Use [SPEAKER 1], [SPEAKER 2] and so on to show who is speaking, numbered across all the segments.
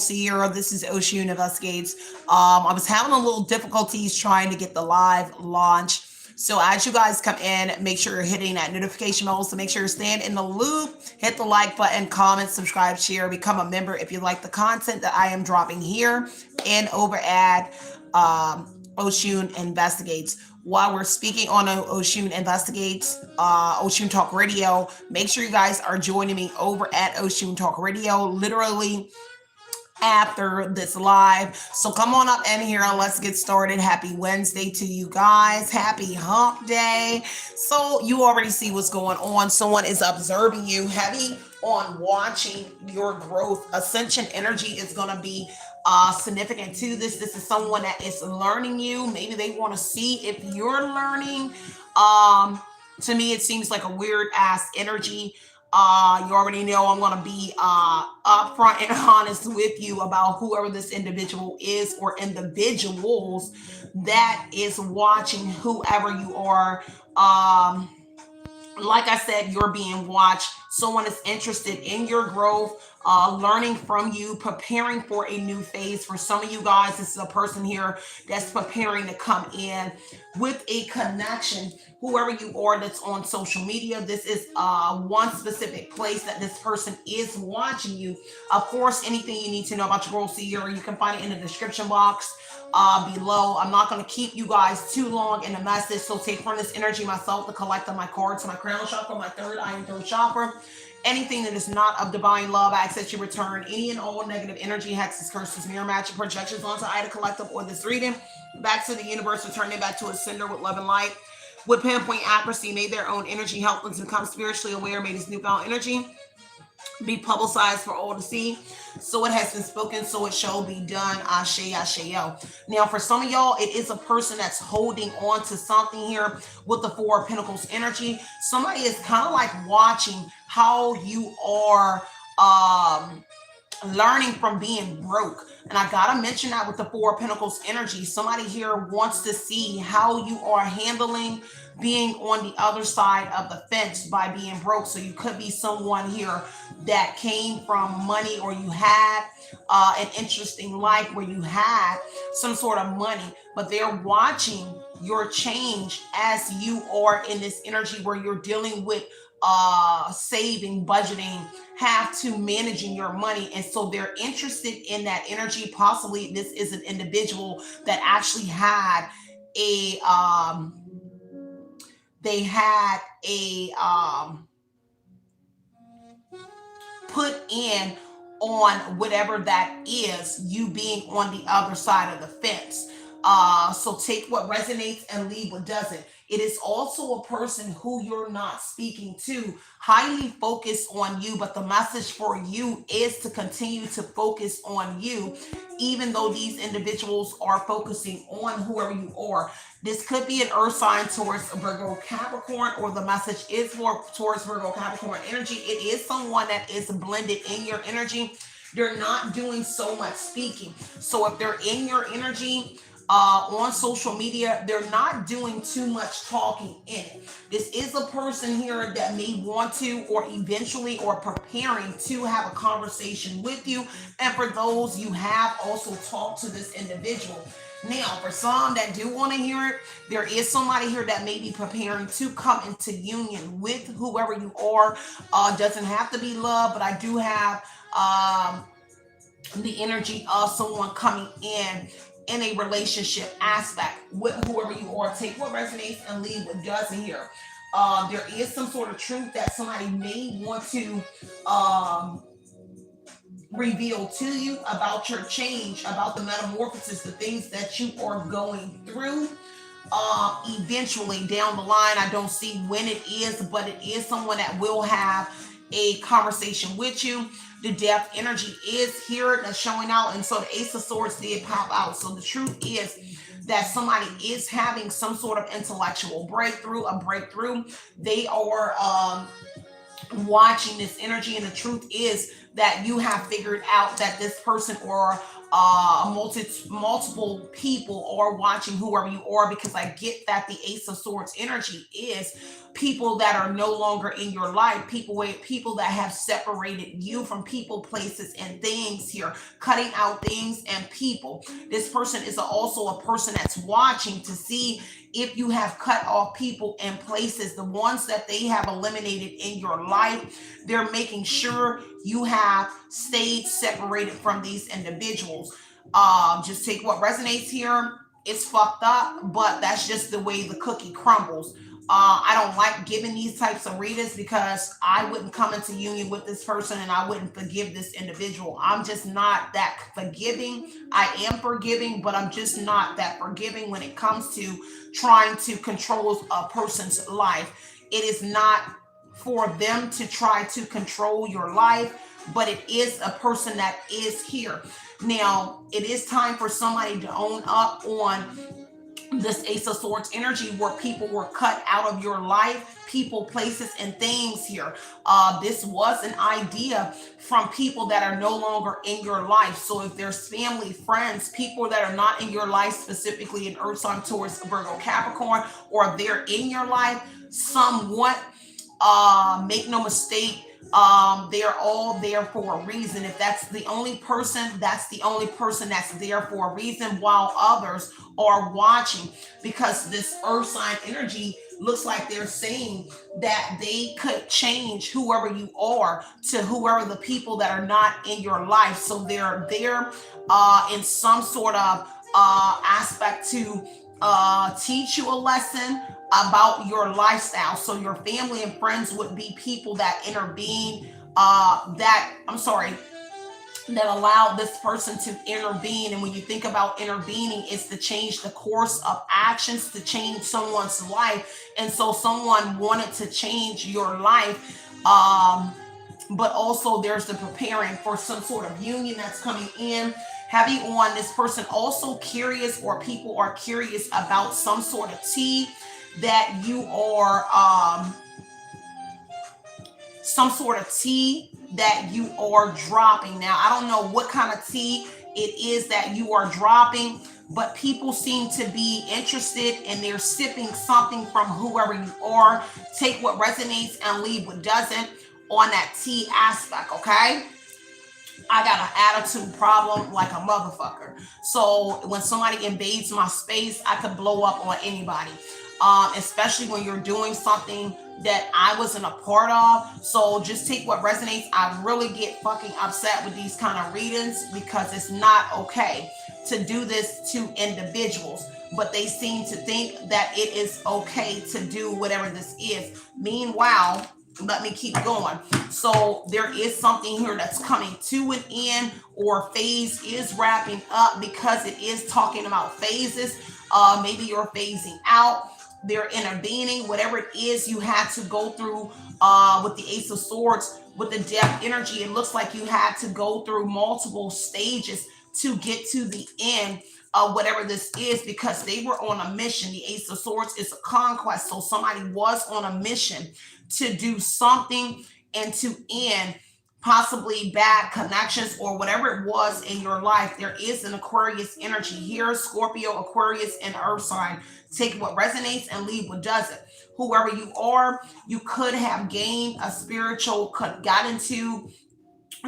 [SPEAKER 1] Cierra. This is Oshun Investigates. I was having a little difficulties trying to get the live launch. So as you guys come in, make sure you're hitting that notification bell. So make sure you're staying in the loop. Hit the like button, comment, subscribe, share, become a member if you like the content that I am dropping here and over at Oshun Investigates. While we're speaking on Oshun Investigates, Oshun Talk Radio, make sure you guys are joining me over at Oshun Talk Radio, literally after this live. So come on up in here. Let's get started. Happy Wednesday to you guys. Happy hump day. So you already see what's going on. Someone is observing you, heavy on watching your growth. Ascension energy is going to be significant to this. This is someone that is learning you. Maybe they want to see if you're learning. To me, it seems like a weird ass energy. You already know I'm going to be upfront and honest with you about whoever this individual is or individuals that is watching, whoever you are. Like I said, you're being watched. Someone is interested in your growth, learning from you, preparing for a new phase. For some of you guys, this is a person here that's preparing to come in with a connection. Whoever you are that's on social media, this is one specific place that this person is watching you. Of course, anything you need to know about your girl Cierra, you can find it in the description box below. I'm not going to keep you guys too long in the message, so take from this energy myself to collect on my cards, my crown chakra, my third eye and third chakra. Anything that is not of divine love, I ask that you return any and all negative energy, hexes, curses, mirror magic, projections onto Ida Collective or this reading back to the universe, return it back to a sender with love and light. With pinpoint accuracy, may their own energy help them to become spiritually aware. May this newfound energy be publicized for all to see. So it has been spoken, so it shall be done. Ashe, ashe, yo. Now, for some of y'all, it is a person that's holding on to something here with the Four of Pentacles energy. Somebody is kind of like watching how you are learning from being broke. And I gotta mention that with the Four of Pentacles energy, somebody here wants to see how you are handling being on the other side of the fence by being broke. So you could be someone here that came from money, or you had an interesting life where you had some sort of money, but they're watching your change as you are in this energy where you're dealing with saving, budgeting, have to managing your money. And so they're interested in that energy. Possibly this is an individual that actually had a put in on whatever that is, you being on the other side of the fence. So take what resonates and leave what doesn't. It is also a person who you're not speaking to, highly focused on you, but the message for you is to continue to focus on you, even though these individuals are focusing on whoever you are. This could be an earth sign towards Virgo Capricorn, or the message is more towards Virgo Capricorn energy. It is someone that is blended in your energy. They're not doing so much speaking. So if they're in your energy, on social media, they're not doing too much talking in it. This is a person here that may want to, or eventually, or preparing to have a conversation with you. And for those, you have also talked to this individual. Now, for some that do want to hear it, there is somebody here that may be preparing to come into union with whoever you are. Doesn't have to be love, but I do have the energy of someone coming in a relationship aspect with whoever you are. Take what resonates and leave what doesn't here. There is some sort of truth that somebody may want to reveal to you about your change, about the metamorphosis, the things that you are going through. Eventually down the line, I don't see when it is, but it is someone that will have a conversation with you. The depth energy is here that's showing out, and so the Ace of Swords did pop out. So the truth is that somebody is having some sort of intellectual breakthrough, a breakthrough. They are watching this energy, and the truth is that you have figured out that this person or multiple people are watching whoever you are, because I get that the Ace of Swords energy is people that are no longer in your life, people that have separated you from people, places, and things here, cutting out things and people. This person is also a person that's watching to see if you have cut off people and places, the ones that they have eliminated in your life. They're making sure you have stayed separated from these individuals. Just take what resonates here. It's fucked up, but that's just the way the cookie crumbles. I don't like giving these types of readings because I wouldn't come into union with this person and I wouldn't forgive this individual. I'm just not that forgiving. I am forgiving, but I'm just not that forgiving when it comes to trying to control a person's life. It is not for them to try to control your life, but it is a person that is here. Now, it is time for somebody to own up on this Ace of Swords energy where people were cut out of your life, people, places, and things here. This was an idea from people that are no longer in your life. So if there's family, friends, people that are not in your life, specifically in Earth sign, Taurus, Virgo, Capricorn, or they're in your life somewhat, make no mistake, they're all there for a reason. If that's the only person, that's the only person that's there for a reason, while others are watching, because this Earth sign energy looks like they're saying that they could change whoever you are to whoever the people that are not in your life. So they're there in some sort of aspect to teach you a lesson about your lifestyle. So your family and friends would be people that intervene, that allow this person to intervene. And when you think about intervening, it's to change the course of actions, to change someone's life. And so someone wanted to change your life. But also there's the preparing for some sort of union that's coming in. Heavy on this person also curious, or people are curious about some sort of tea that you are, some sort of tea that you are dropping. Now, I don't know what kind of tea it is that you are dropping, but people seem to be interested and they're sipping something from whoever you are. Take what resonates and leave what doesn't on that tea aspect, okay? I got an attitude problem like a motherfucker. So when somebody invades my space, I could blow up on anybody. Especially when you're doing something that I wasn't a part of. So just take what resonates. I really get fucking upset with these kind of readings because it's not okay to do this to individuals, but they seem to think that it is okay to do whatever this is. Meanwhile, let me keep going. So there is something here that's coming to an end, or phase is wrapping up, because it is talking about phases. Maybe you're phasing out, they're intervening, whatever it is you had to go through with the Ace of Swords, with the Death energy. It looks like you had to go through multiple stages to get to the end of whatever this is, because they were on a mission. The Ace of Swords is a conquest. So somebody was on a mission to do something and to end possibly bad connections or whatever it was in your life. There is an Aquarius energy here, Scorpio, Aquarius, and Earth sign. Take what resonates and leave what doesn't. Whoever you are, you could have gained a spiritual, got into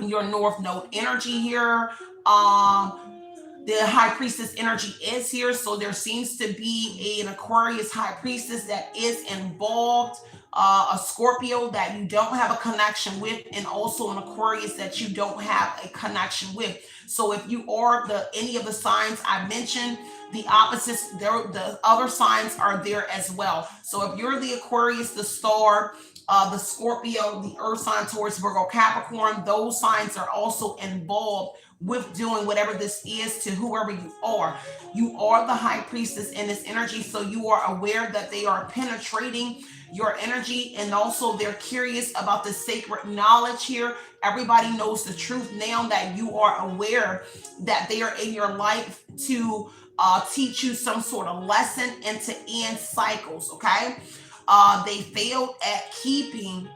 [SPEAKER 1] your North Node energy here. The High Priestess energy is here. So there seems to be an Aquarius High Priestess that is involved. A Scorpio that you don't have a connection with, and also an Aquarius that you don't have a connection with. So if you are any of the signs I mentioned, the opposites, the other signs are there as well. So if you're the Aquarius, the Star, the Scorpio, the Earth sign, Taurus, Virgo, Capricorn, those signs are also involved with doing whatever this is to whoever you are. You are the High Priestess in this energy, so you are aware that they are penetrating your energy, and also they're curious about the sacred knowledge here. Everybody knows the truth now that you are aware that they are in your life to teach you some sort of lesson and to end cycles, okay? They failed at keeping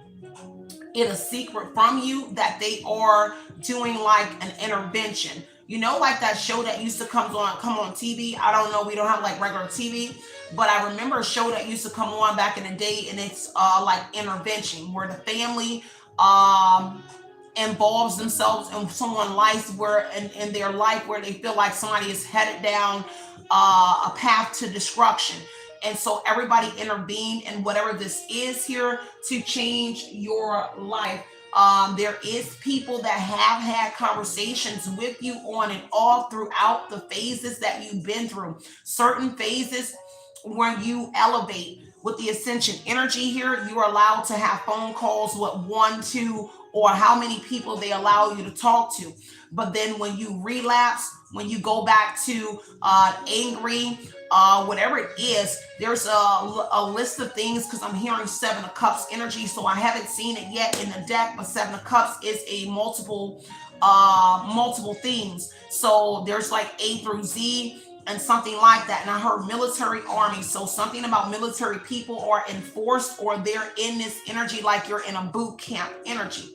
[SPEAKER 1] it a secret from you that they are doing like an intervention. You know, like that show that used to come on TV. I don't know, we don't have like regular TV, but I remember a show that used to come on back in the day, and it's like intervention, where the family um involves themselves in someone's life, where in their life where they feel like somebody is headed down a path to destruction. And so everybody intervened in whatever this is here to change your life. There is people that have had conversations with you on and off throughout the phases that you've been through. Certain phases when you elevate with the ascension energy here, you're allowed to have phone calls with one, two, or how many people they allow you to talk to. But then when you relapse, when you go back to angry, whatever it is, there's a list of things, because I'm hearing Seven of Cups energy, so I haven't seen it yet in the deck, but Seven of Cups is a multiple things. So there's like A through Z and something like that. And I heard military army. So something about military people are enforced, or they're in this energy like you're in a boot camp energy.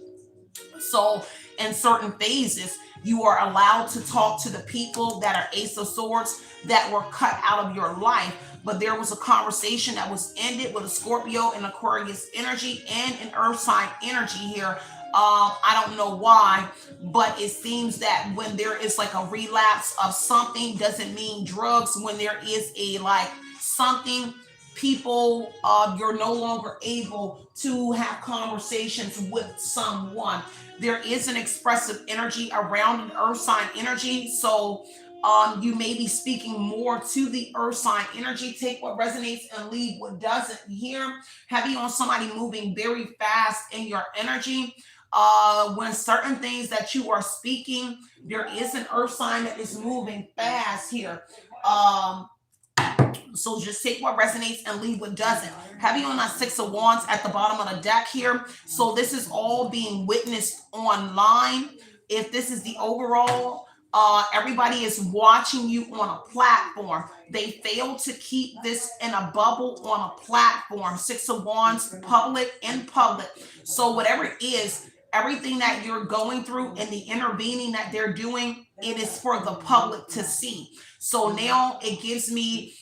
[SPEAKER 1] So in certain phases, you are allowed to talk to the people that are Ace of Swords that were cut out of your life. But there was a conversation that was ended with a Scorpio and Aquarius energy and an Earth sign energy here. I don't know why, but it seems that when there is like a relapse of something, doesn't mean drugs. When there is a like something, people, you're no longer able to have conversations with someone. There is an expressive energy around an Earth sign energy. So you may be speaking more to the Earth sign energy. Take what resonates and leave what doesn't. Here, heavy on somebody moving very fast in your energy. When certain things that you are speaking, there is an Earth sign that is moving fast here. So just take what resonates and leave what doesn't. Heavy on that Six of Wands at the bottom of the deck here. So this is all being witnessed online. If this is the overall, everybody is watching you on a platform. They failed to keep this in a bubble on a platform. Six of Wands, public, in public. So whatever it is, everything that you're going through and the intervening that they're doing, it is for the public to see. So now it gives me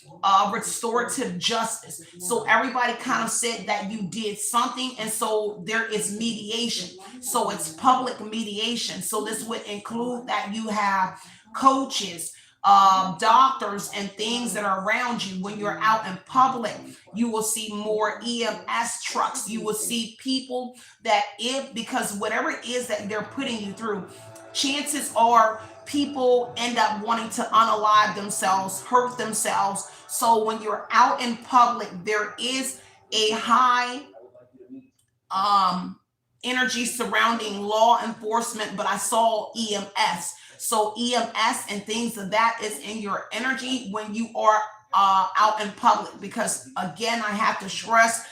[SPEAKER 1] restorative justice. So everybody kind of said that you did something, and so there is mediation. So it's public mediation. So this would include that you have coaches, doctors, and things that are around you. When you're out in public, you will see more EMS trucks. You will see people that because whatever it is that they're putting you through, chances are people end up wanting to unalive themselves, hurt themselves. So when you're out in public, there is a high energy surrounding law enforcement, but I saw EMS. So EMS and things of that is in your energy when you are out in public, because again, I have to stress,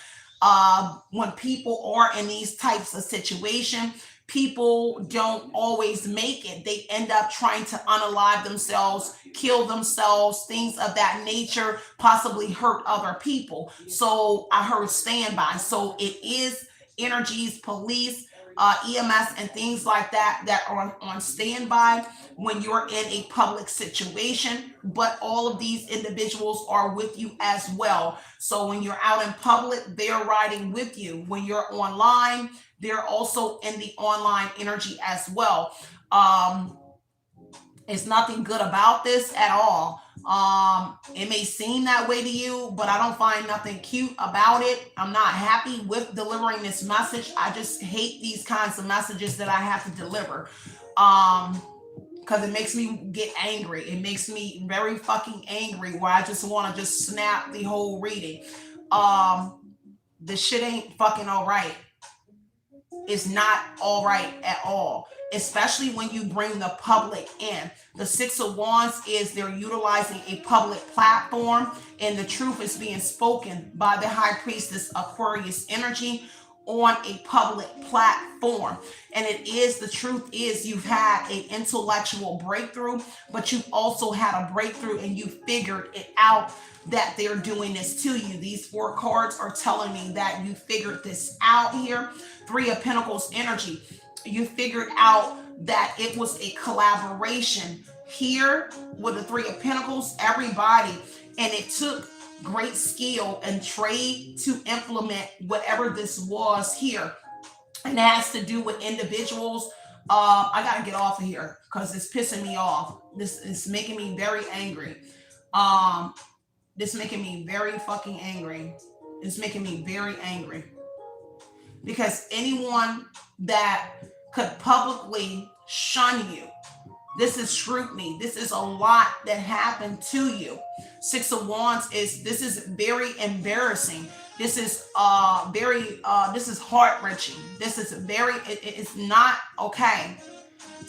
[SPEAKER 1] when people are in these types of situations, people don't always make it. They end up trying to unalive themselves, kill themselves, things of that nature, possibly hurt other people. So I heard standby. So it is energies, police, EMS, and things like that that are on standby when you're in a public situation. But all of these individuals are with you as well. So when you're out in public, they're riding with you. When you're online, they're also in the online energy as well. It's nothing good about this at all. It may seem that way to you, but I don't find nothing cute about it. I'm not happy with delivering this message. I just hate these kinds of messages that I have to deliver. Because it makes me get angry. It makes me very fucking angry, where I just want to just snap the whole reading. This shit ain't fucking all right. It's not all right at all, especially when you bring the public in. The Six of Wands is they're utilizing a public platform, and the truth is being spoken by the High Priestess Aquarius energy on a public platform. And it is, the truth is, you've had an intellectual breakthrough, but you've also had a breakthrough and you figured it out that they're doing this to you. These four cards are telling me that you figured this out here. Three of Pentacles energy. You figured out that it was a collaboration here with the Three of Pentacles, everybody, and it took great skill and trade to implement whatever this was here. And it has to do with individuals. I gotta get off of here because it's pissing me off. This is making me very angry. This making me very fucking angry. It's making me very angry. Because anyone that could publicly shun you, this is scrutiny. This is a lot that happened to you. Six of Wands this is very embarrassing. This is this is heart-wrenching. This is it's not okay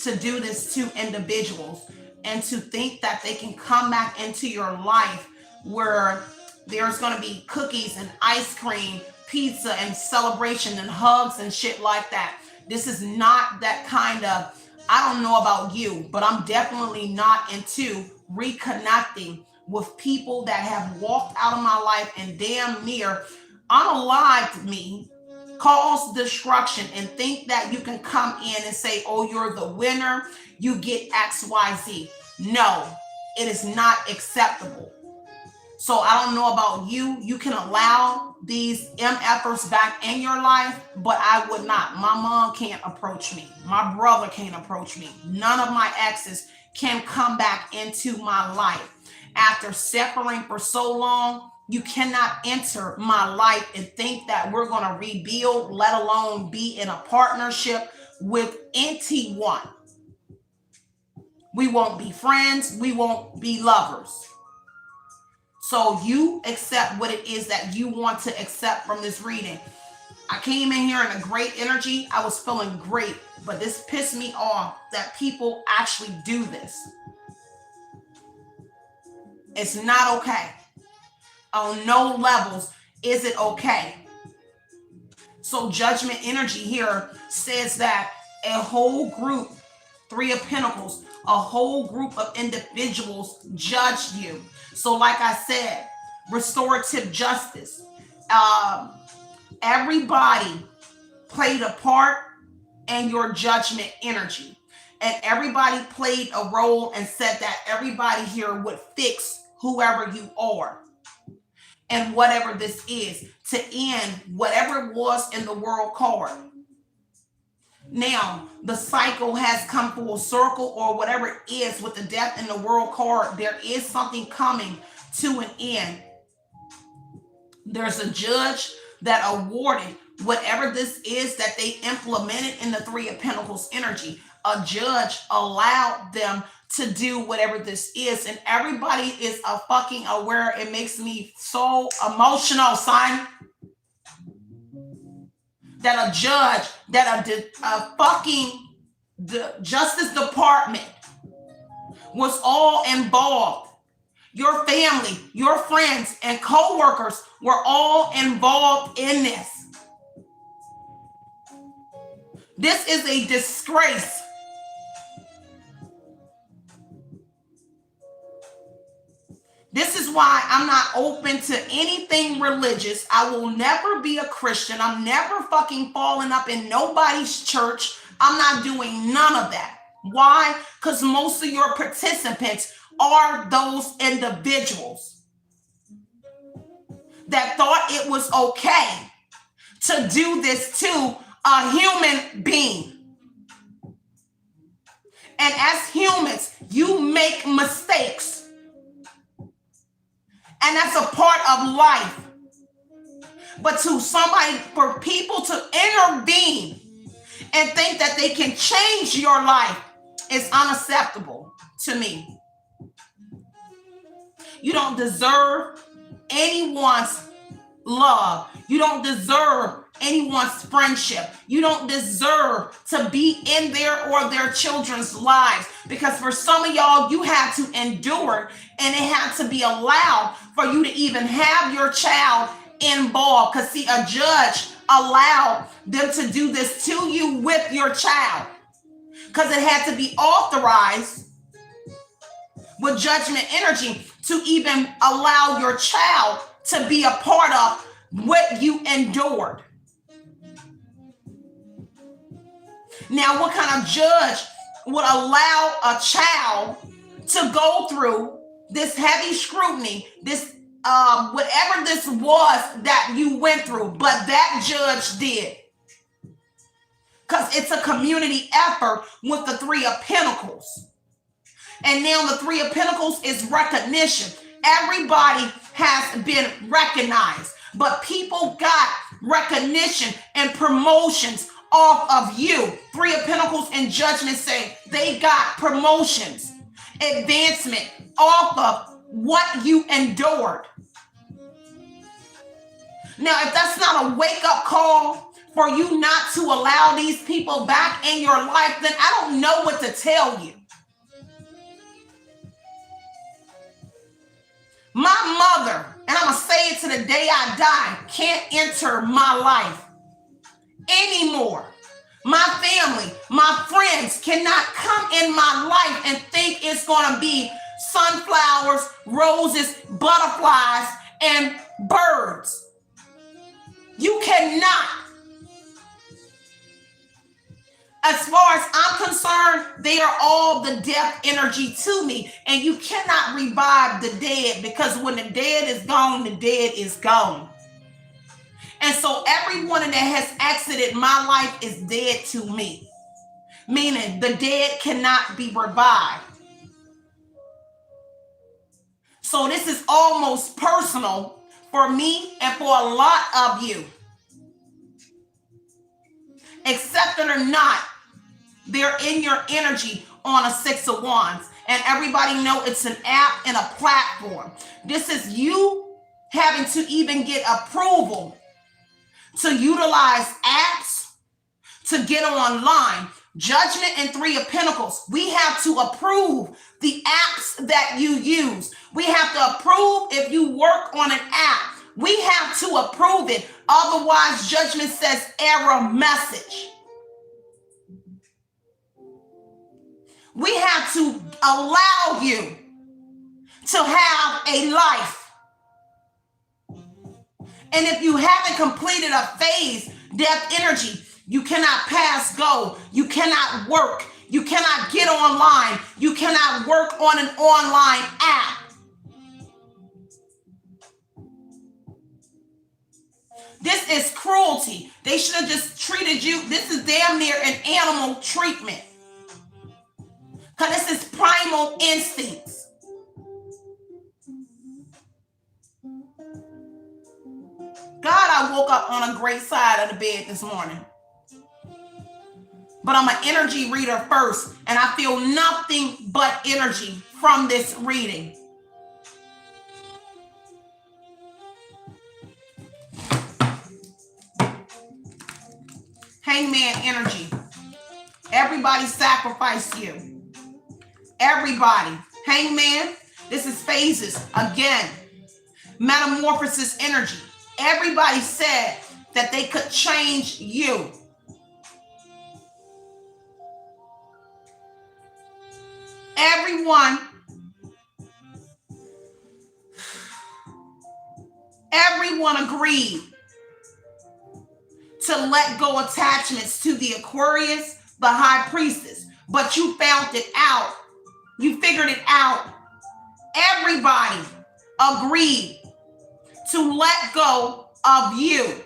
[SPEAKER 1] to do this to individuals and to think that they can come back into your life where there's going to be cookies and ice cream, pizza and celebration and hugs and shit like that. This is not that kind of, I don't know about you, but I'm definitely not into reconnecting with people that have walked out of my life and damn near unalived me, caused destruction, and think that you can come in and say, oh, you're the winner, you get XYZ. No, it is not acceptable. So I don't know about you. You can allow these MFers back in your life, but I would not. My mom can't approach me. My brother can't approach me. None of my exes can come back into my life. After separating for so long, you cannot enter my life and think that we're going to rebuild, let alone be in a partnership with anyone. We won't be friends. We won't be lovers. So you accept what it is that you want to accept from this reading. I came in here in a great energy. I was feeling great, but this pissed me off that people actually do this. It's not okay. On no levels is it okay. So judgment energy here says that a whole group, Three of Pentacles, a whole group of individuals judged you. So like I said, restorative justice. Everybody played a part in your judgment energy. And everybody played a role and said that everybody here would fix whoever you are. And whatever this is, to end whatever it was in the world card. Now, the cycle has come full circle, or whatever it is with the death in the world card, there is something coming to an end. There's a judge that awarded whatever this is that they implemented in the Three of Pentacles energy. A judge allowed them to do whatever this is, and everybody is fucking aware. It makes me so emotional, son. That a judge, that a fucking the Justice Department was all involved. Your family, your friends, and coworkers were all involved in this. This is a disgrace. This is why I'm not open to anything religious. I will never be a Christian. I'm never fucking falling up in nobody's church. I'm not doing none of that. Why? Because most of your participants are those individuals that thought it was okay to do this to a human being. And as humans, you make mistakes. And that's a part of life. But to somebody, for people to intervene and think that they can change your life is unacceptable to me. You don't deserve anyone's love. You don't deserve anyone's friendship. You don't deserve to be in their or their children's lives, because for some of y'all, you had to endure, and it had to be allowed for you to even have your child involved. Because see, a judge allowed them to do this to you with your child, because it had to be authorized with judgment energy to even allow your child to be a part of what you endured. Now, what kind of judge would allow a child to go through this heavy scrutiny, this whatever this was that you went through, but that judge did? Because it's a community effort with the Three of Pentacles. And now the Three of Pentacles is recognition. Everybody has been recognized, but people got recognition and promotions off of you. Three of Pentacles and Judgment say they got promotions, advancement off of what you endured. Now, if that's not a wake-up call for you not to allow these people back in your life, then I don't know what to tell you. My mother, and I'm going to say it to the day I die, can't enter my life anymore. My family, my friends cannot come in my life and think it's going to be sunflowers, roses, butterflies, and birds. You cannot. As far as I'm concerned, they are all the death energy to me. And you cannot revive the dead, because when the dead is gone, the dead is gone. And so everyone that has exited my life is dead to me, meaning the dead cannot be revived. So this is almost personal for me and for a lot of you. Accept it or not, they're in your energy on a Six of Wands. And everybody know it's an app and a platform. This is you having to even get approval to utilize apps, to get online. Judgment and Three of Pentacles. We have to approve the apps that you use. We have to approve if you work on an app. We have to approve it. Otherwise, Judgment says error message. We have to allow you to have a life. And if you haven't completed a phase, death energy, you cannot pass go. You cannot work. You cannot get online. You cannot work on an online app. This is cruelty. They should have just treated you. This is damn near an animal treatment. Because this is primal instincts. God, I woke up on a great side of the bed this morning. But I'm an energy reader first, and I feel nothing but energy from this reading. Hangman energy. Everybody sacrificed you. Everybody. Hangman, this is phases. Again, metamorphosis energy. Everybody said that they could change you. Everyone agreed to let go attachments to the Aquarius, the High Priestess, but you found it out. You figured it out. Everybody agreed to let go of you.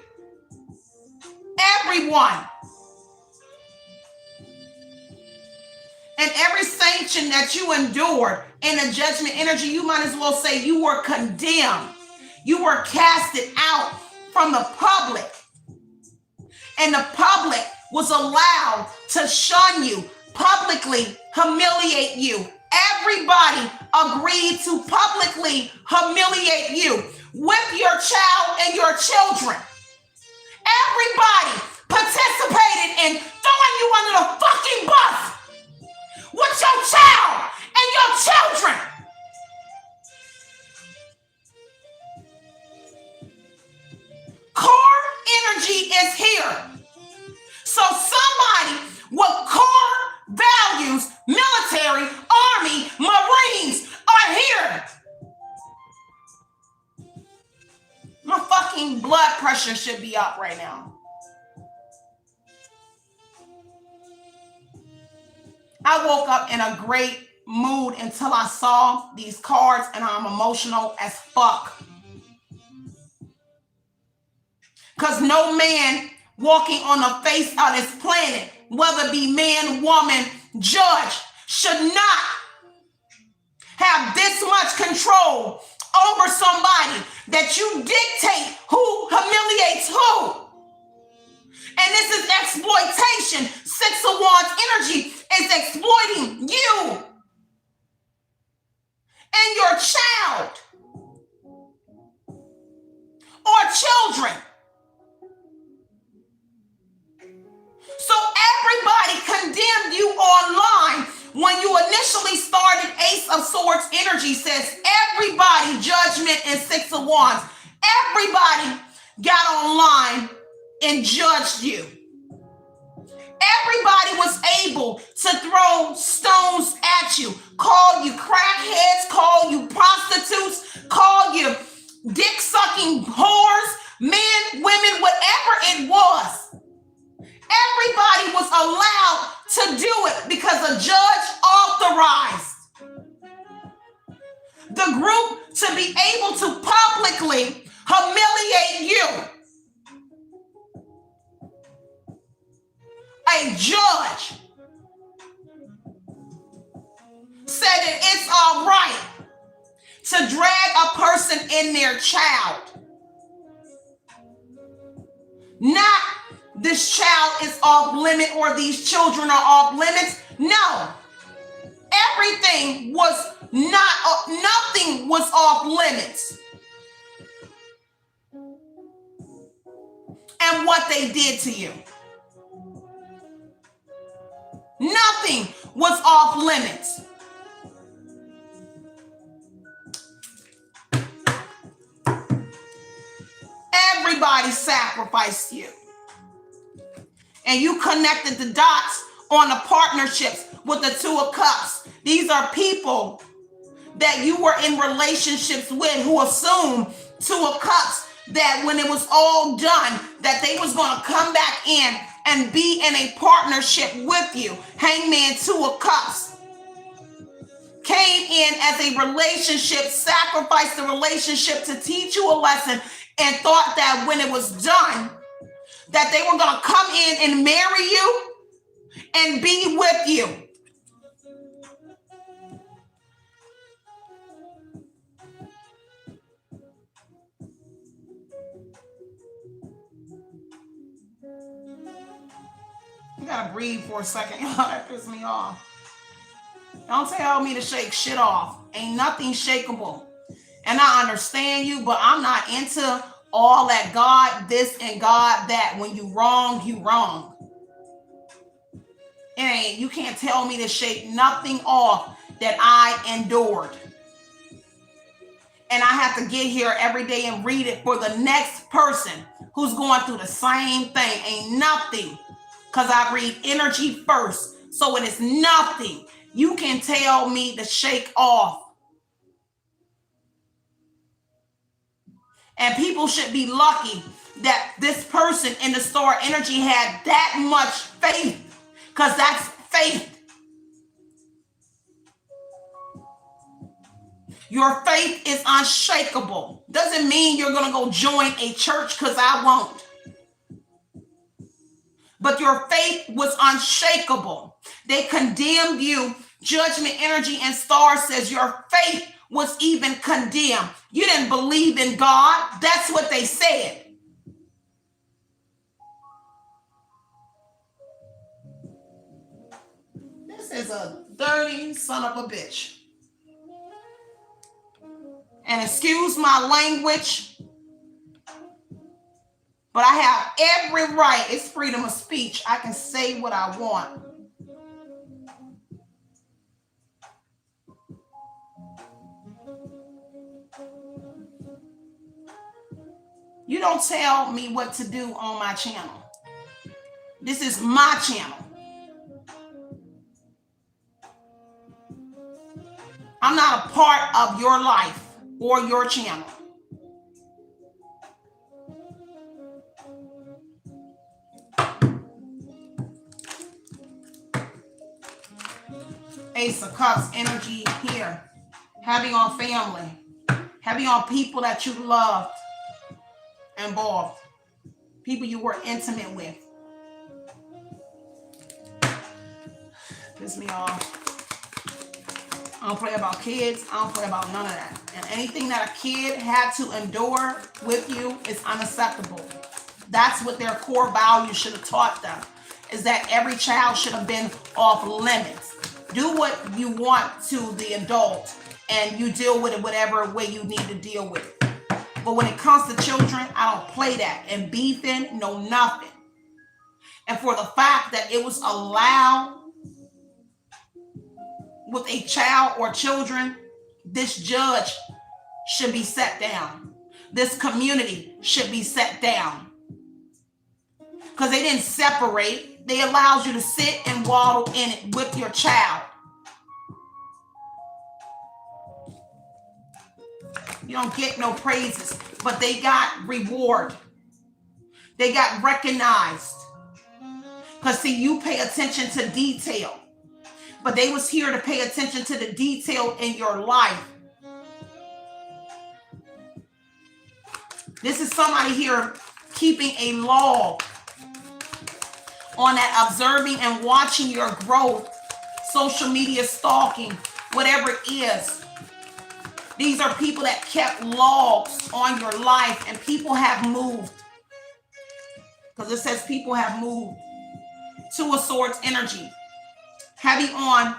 [SPEAKER 1] Everyone. And every sanction that you endured in a judgment energy, you might as well say you were condemned. You were casted out from the public. And the public was allowed to shun you, publicly humiliate you. Everybody agreed to publicly humiliate you with your child and your children. Everybody participated in throwing you under the fucking bus with your child and your children. Core energy is here. So somebody with core values, military, army, Marines are here. My fucking blood pressure should be up right now. I woke up in a great mood until I saw these cards, and I'm emotional as fuck. Because no man walking on the face of this planet, whether it be man, woman, judge, should not have this much control over somebody that you dictate who humiliates who. And this is exploitation. Six of Wands energy is exploiting you and your child or children. So everybody condemned you online when you initially started. Ace of Swords energy says everybody, Judgment and Six of Wands, everybody got online and judged you. Everybody was able to throw stones at you, call you crackheads, call you prostitutes, call you dick-sucking whores, men, women, whatever it was. Everybody was allowed to do it because a judge authorized the group to be able to publicly humiliate you. A judge said that it's all right to drag a person in their child. Not this child is off limit or these children are off limits. No. Everything was nothing was off limits. And what they did to you. Nothing was off limits. Everybody sacrificed you. And you connected the dots on the partnerships with the Two of Cups. These are people that you were in relationships with who assumed Two of Cups that when it was all done, that they was going to come back in and be in a partnership with you. Hangman, Two of Cups. Came in as a relationship, sacrificed the relationship to teach you a lesson, and thought that when it was done, that they were going to come in and marry you and be with you. You gotta breathe for a second. That pisses me off. Don't tell me to shake shit off. Ain't nothing shakeable. And I understand you, but I'm not into all that God this and God that. When you wrong, you wrong. And you can't tell me to shake nothing off that I endured. And I have to get here every day and read it for the next person who's going through the same thing. Ain't nothing. Because I read energy first. So it is nothing you can tell me to shake off. And people should be lucky that this person in the star energy had that much faith. Because that's faith. Your faith is unshakable. Doesn't mean you're going to go join a church, because I won't. But your faith was unshakable. They condemned you. Judgment energy and star says your faith was even condemned. You didn't believe in God. That's what they said. This is a dirty son of a bitch. And excuse my language, but I have every right. It's freedom of speech. I can say what I want. You don't tell me what to do on my channel. This is my channel. I'm not a part of your life or your channel. Ace of Cups energy here. Heavy on family. Heavy on people that you loved. Involved. People you were intimate with. Piss me off. I don't play about kids. I don't play about none of that. And anything that a kid had to endure with you is unacceptable. That's what their core values should have taught them, is that every child should have been off limits. Do what you want to the adult, and you deal with it whatever way you need to deal with it. But when it comes to children, I don't play that. And beefing, no nothing. And for the fact that it was allowed with a child or children, this judge should be set down. This community should be set down. Because they didn't separate. They allowed you to sit and waddle in it with your child. You don't get no praises, but they got reward. They got recognized. Because see, you pay attention to detail. But they was here to pay attention to the detail in your life. This is somebody here keeping a log on that, observing and watching your growth, social media stalking, whatever it is. These are people that kept logs on your life, and people have moved. Because it says people have moved. Two of Swords energy. Heavy on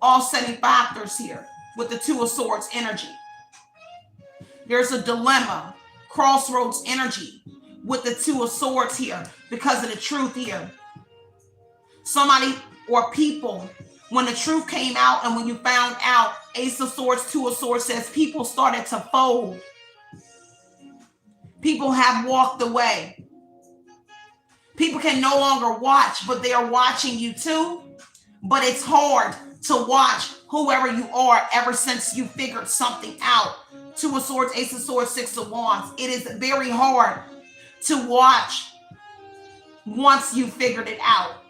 [SPEAKER 1] offsetting factors here with the Two of Swords energy. There's a dilemma, crossroads energy with the Two of Swords here because of the truth here. Somebody or people, when the truth came out and when you found out, Ace of Swords, Two of Swords says people started to fold. People have walked away. People can no longer watch, but they are watching you too. But it's hard to watch whoever you are ever since you figured something out. Two of Swords, Ace of Swords, Six of Wands. It is very hard to watch once you figured it out.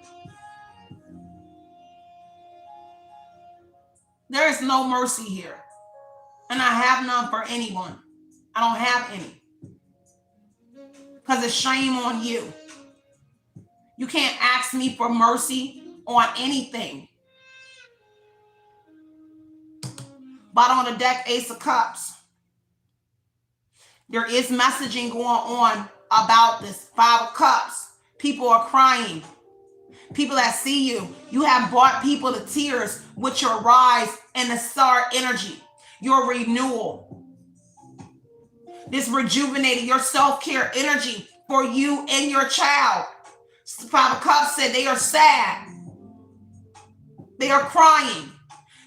[SPEAKER 1] There is no mercy here. And I have none for anyone. I don't have any. Because it's shame on you. You can't ask me for mercy on anything. Bottom of the deck, Ace of Cups. There is messaging going on about this. Five of Cups. People are crying. People that see you. You have brought people to tears with your rise and the star energy. Your renewal. This rejuvenated your self-care energy for you and your child. Five of Cups said they are sad. They are crying.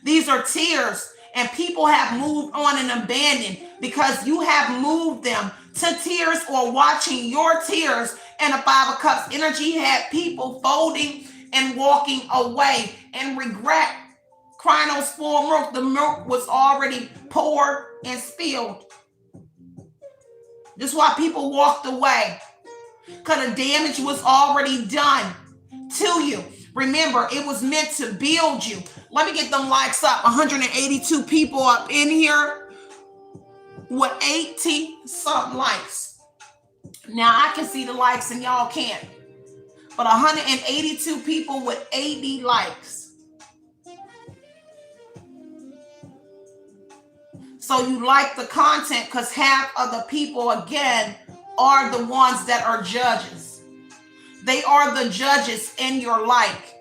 [SPEAKER 1] These are tears, and people have moved on and abandoned because you have moved them to tears or watching your tears. And the Five of Cups energy had people folding and walking away and regret, crying on spoiled milk. The milk was already poured and spilled. This is why people walked away. Because the damage was already done to you. Remember, it was meant to build you. Let me get them likes up. 182 people up in here with 80 something likes. Now I can see the likes and y'all can't. But 182 people with 80 likes. So you like the content because half of the people, again, are the ones that are judges. They are the judges in your life.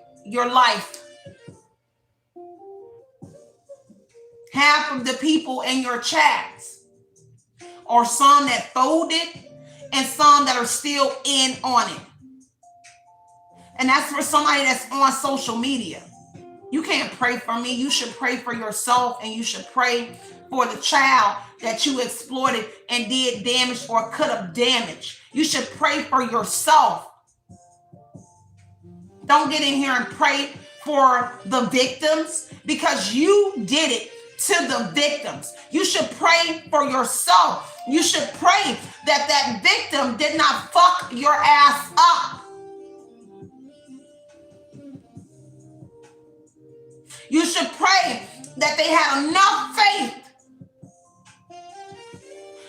[SPEAKER 1] Half of the people in your chats are some that folded and some that are still in on it. And that's for somebody that's on social media. You can't pray for me. You should pray for yourself, and you should pray for the child that you exploited and did damage or could have damaged. You should pray for yourself. Don't get in here and pray for the victims because you did it to the victims. You should pray for yourself. You should pray that that victim did not fuck your ass up. You should pray that they had enough faith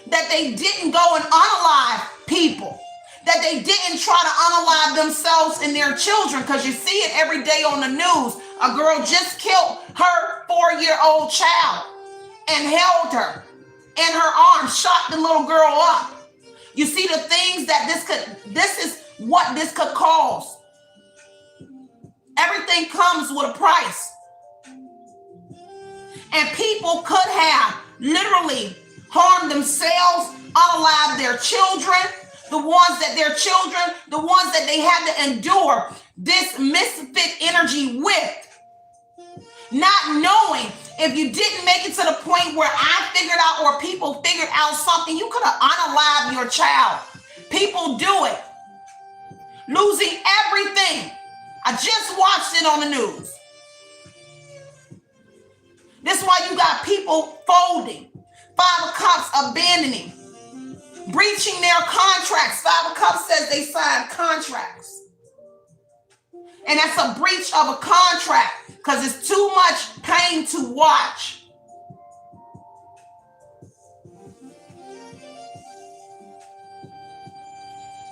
[SPEAKER 1] that they didn't go and unalive people, that they didn't try to unalive themselves and their children, because you see it every day on the news. A girl just killed her 4-year-old child and held her in her arms, shot the little girl up. You see the things that this is what this could cause. Everything comes with a price. And people could have literally harmed themselves, unalive their children, the ones that they had to endure this misfit energy with. Not knowing if you didn't make it to the point where I figured out or people figured out something, you could have unalived your child. People do it. Losing everything. I just watched it on the news. This is why you got people folding. 5 of Cups abandoning. Breaching their contracts. 5 of Cups says they signed contracts. And that's a breach of a contract because it's too much pain to watch.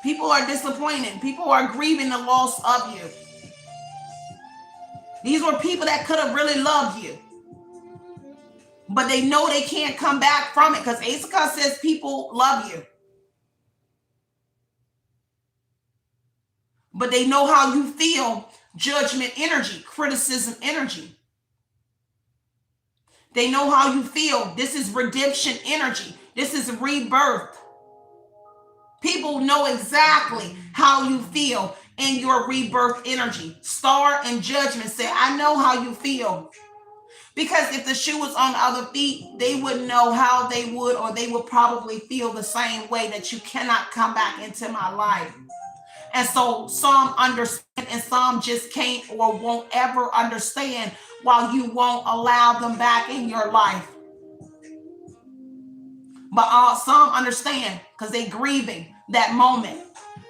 [SPEAKER 1] People are disappointed. People are grieving the loss of you. These were people that could have really loved you. But they know they can't come back from it because Ace of Cups says people love you. But they know how you feel, judgment energy, criticism energy. They know how you feel. This is redemption energy. This is rebirth. People know exactly how you feel in your rebirth energy. Star and Judgment say, I know how you feel. Because if the shoe was on the other feet, they wouldn't know how they would, or they would probably feel the same way, that you cannot come back into my life. And so some understand and some just can't or won't ever understand, while you won't allow them back in your life. But some understand because they're grieving that moment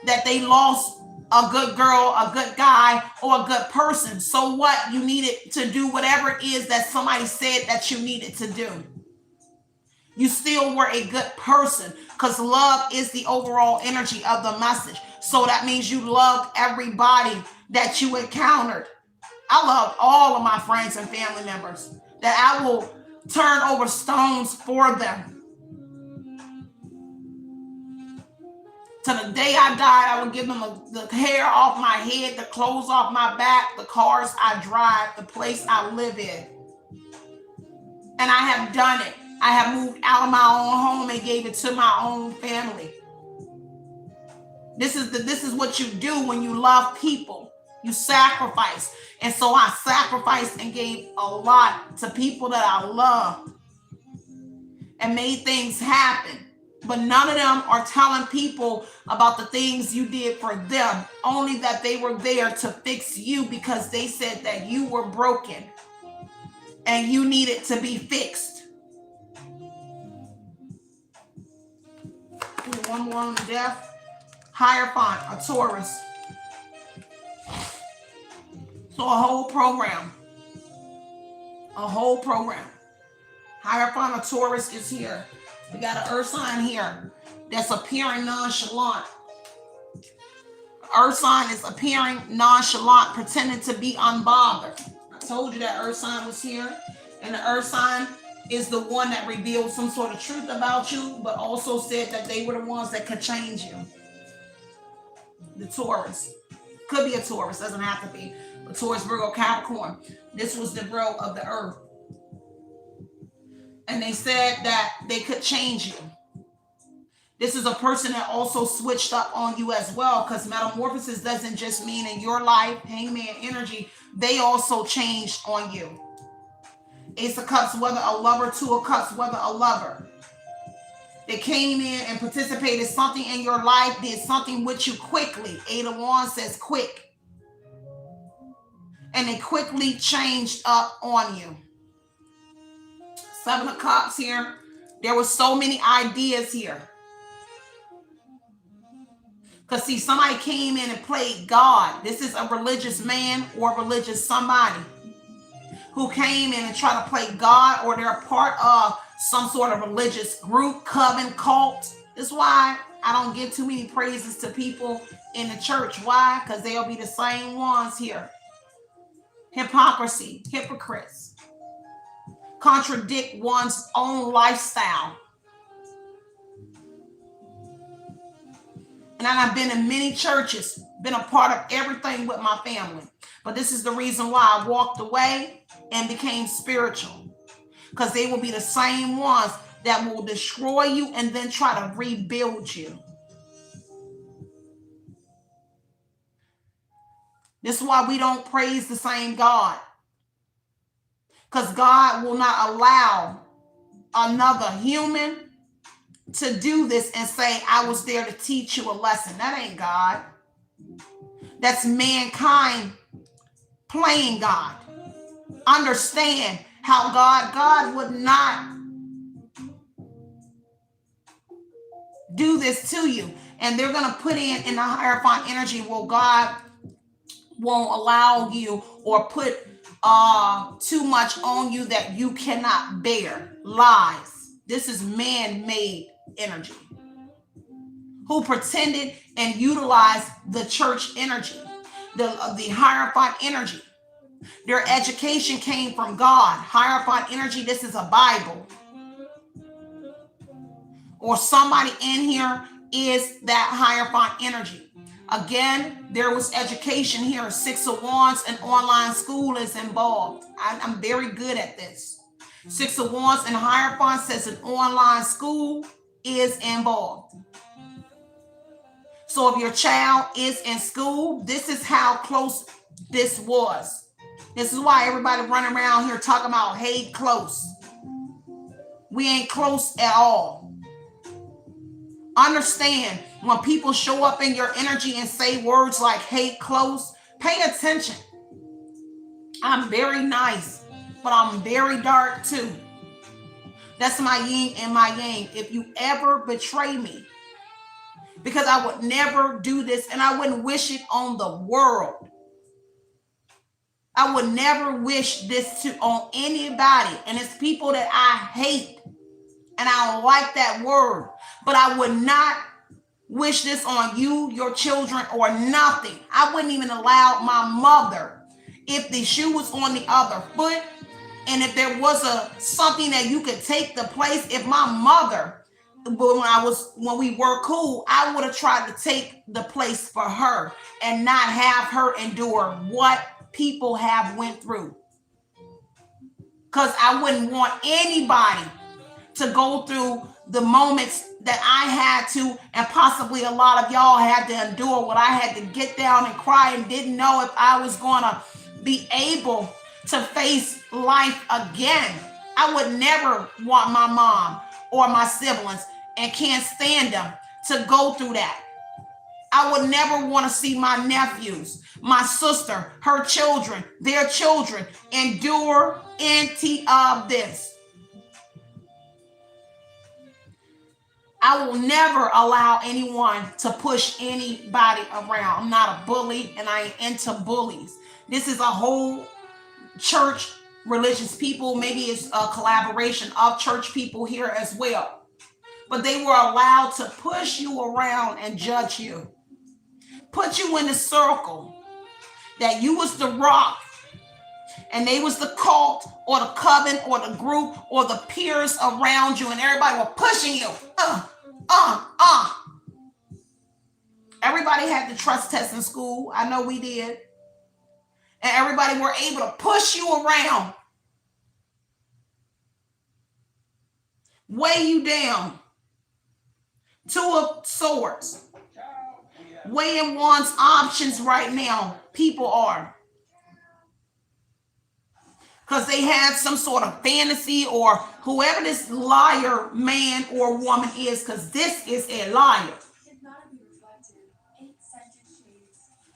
[SPEAKER 1] that they lost a good girl, a good guy, or a good person. So what? You needed to do whatever it is that somebody said that you needed to do. You still were a good person because love is the overall energy of the message. So that means you loved everybody that you encountered. I love all of my friends and family members, that I will turn over stones for them. To the day I die, I will give them the hair off my head, the clothes off my back, the cars I drive, the place I live in. And I have done it. I have moved out of my own home and gave it to my own family. This is what you do when you love people. You sacrifice. And so I sacrificed and gave a lot to people that I love and made things happen. But none of them are telling people about the things you did for them, only that they were there to fix you because they said that you were broken and you needed to be fixed. One more on death. Hierophant, a Taurus. So a whole program. A whole program. Hierophant, a Taurus is here. We got an earth sign here that's appearing nonchalant. Earth sign is appearing nonchalant, pretending to be unbothered. I told you that earth sign was here. And the earth sign is the one that revealed some sort of truth about you, but also said that they were the ones that could change you. The Taurus. Could be a Taurus, doesn't have to be. But Taurus, Virgo, Capricorn. This was the bro of the earth. And they said that they could change you. This is a person that also switched up on you as well, because metamorphosis doesn't just mean in your life, hangman energy, they also changed on you. Ace of Cups, whether a lover, 2 of Cups, whether a lover. They came in and participated something in your life, did something with you quickly. 8 of Wands says quick. And they quickly changed up on you. 7 of Cups here. There were so many ideas here. Because see, somebody came in and played God. This is a religious man or religious somebody. who came in and try to play God, or they're part of some sort of religious group, coven, cult. That's why I don't give too many praises to people in the church. Why? Because they'll be the same ones here. Hypocrisy, hypocrites, contradict one's own lifestyle. And I've been in many churches, been a part of everything with my family. But this is the reason why I walked away and became spiritual. Because they will be the same ones that will destroy you and then try to rebuild you. This is why we don't praise the same God. Because God will not allow another human to do this and say, I was there to teach you a lesson. That ain't God. That's mankind playing God. Understand how God would not do this to you. And they're going to put in the Hierophant energy, well, God won't allow you or put too much on you that you cannot bear. Lies. This is man-made energy who pretended and utilized the church energy, the Hierophant energy. Their education came from God. Hierophant energy, this is a Bible. Or somebody in here is that Hierophant energy. Again, there was education here. 6 of Wands and online school is involved. I'm very good at this. 6 of Wands and Hierophant says an online school is involved. So if your child is in school, this is how close this was. This is why everybody running around here talking about, hey, close. We ain't close at all. Understand, when people show up in your energy and say words like hate close, pay attention. I'm very nice, but I'm very dark too. That's my yin and my yang. If you ever betray me, because I would never do this and I wouldn't wish it on the world. I would never wish this on anybody. And it's people that I hate. And I don't like that word. But I would not wish this on you, your children, or nothing. I wouldn't even allow my mother, if the shoe was on the other foot, and if there was something that you could take the place, if my mother, when we were cool, I would have tried to take the place for her and not have her endure what people have went through. Because I wouldn't want anybody to go through the moments that I had to, and possibly a lot of y'all had to endure what I had to get down and cry and didn't know if I was going to be able to face life again. I would never want my mom or my siblings, and can't stand them, to go through that. I would never want to see my nephews, my sister, her children, their children endure any of this. I will never allow anyone to push anybody around. I'm not a bully, and I ain't into bullies. This is a whole church, religious people. Maybe it's a collaboration of church people here as well. But they were allowed to push you around and judge you. Put you in the circle that you was the rock, and they was the cult or the coven or the group or the peers around you, and everybody was pushing you. Everybody had the trust test in school. I know we did. And everybody were able to push you around, weigh you down. 2 of Swords. Weighing one's options right now, people are. Because they have some sort of fantasy, or whoever this liar man or woman is, because this is a liar.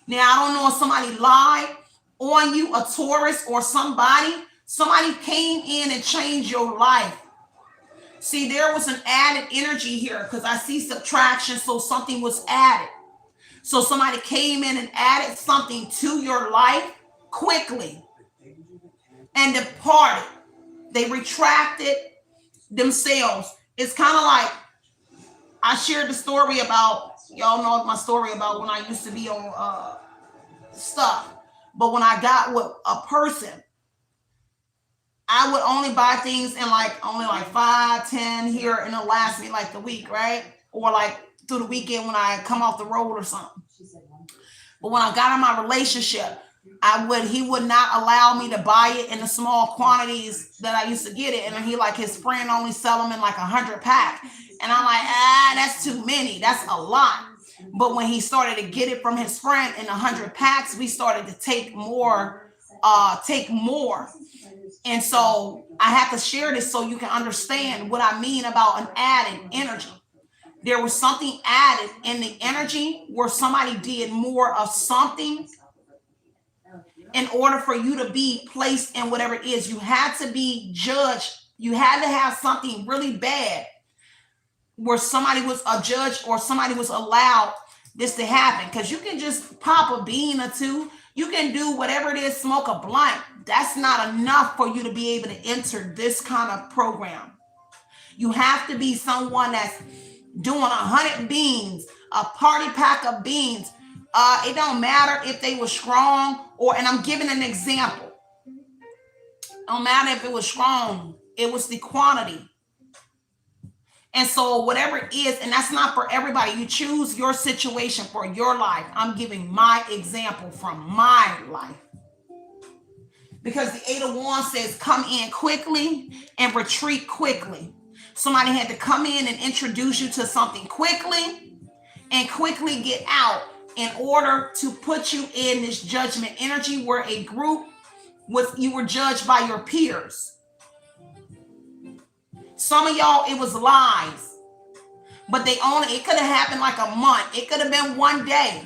[SPEAKER 1] Now, I don't know if somebody lied on you, a Taurus or somebody came in and changed your life. See, there was an added energy here, because I see subtraction, so something was added. So somebody came in and added something to your life quickly. and departed. They retracted themselves. It's kind of like I shared the story about, y'all know my story about when I used to be on stuff. But when I got with a person, I would only buy things in like only like 5, 10 here, and it'll last me like the week, right? Or like through the weekend when I come off the road or something. But when I got in my relationship, he would not allow me to buy it in the small quantities that I used to get it. And he like his friend only sell them in like 100 pack. And I'm like, that's too many. That's a lot. But when he started to get it from his friend in 100 packs, we started to take more. And so I have to share this so you can understand what I mean about an added energy. There was something added in the energy where somebody did more of something in order for you to be placed in whatever it is. You had to be judged. You had to have something really bad where somebody was a judge or somebody was allowed this to happen. Because you can just pop a bean or two. You can do whatever it is, smoke a blunt. That's not enough for you to be able to enter this kind of program. You have to be someone that's doing 100 beans, a party pack of beans. It don't matter if they were strong and I'm giving an example. It don't matter if it was strong. It was the quantity. And so whatever it is, and that's not for everybody. You choose your situation for your life. I'm giving my example from my life. Because the 8 of Wands says come in quickly and retreat quickly. Somebody had to come in and introduce you to something quickly and quickly get out in order to put you in this judgment energy where a group you were judged by your peers. Some of y'all, it was lies, but it could have happened like a month. It could have been one day,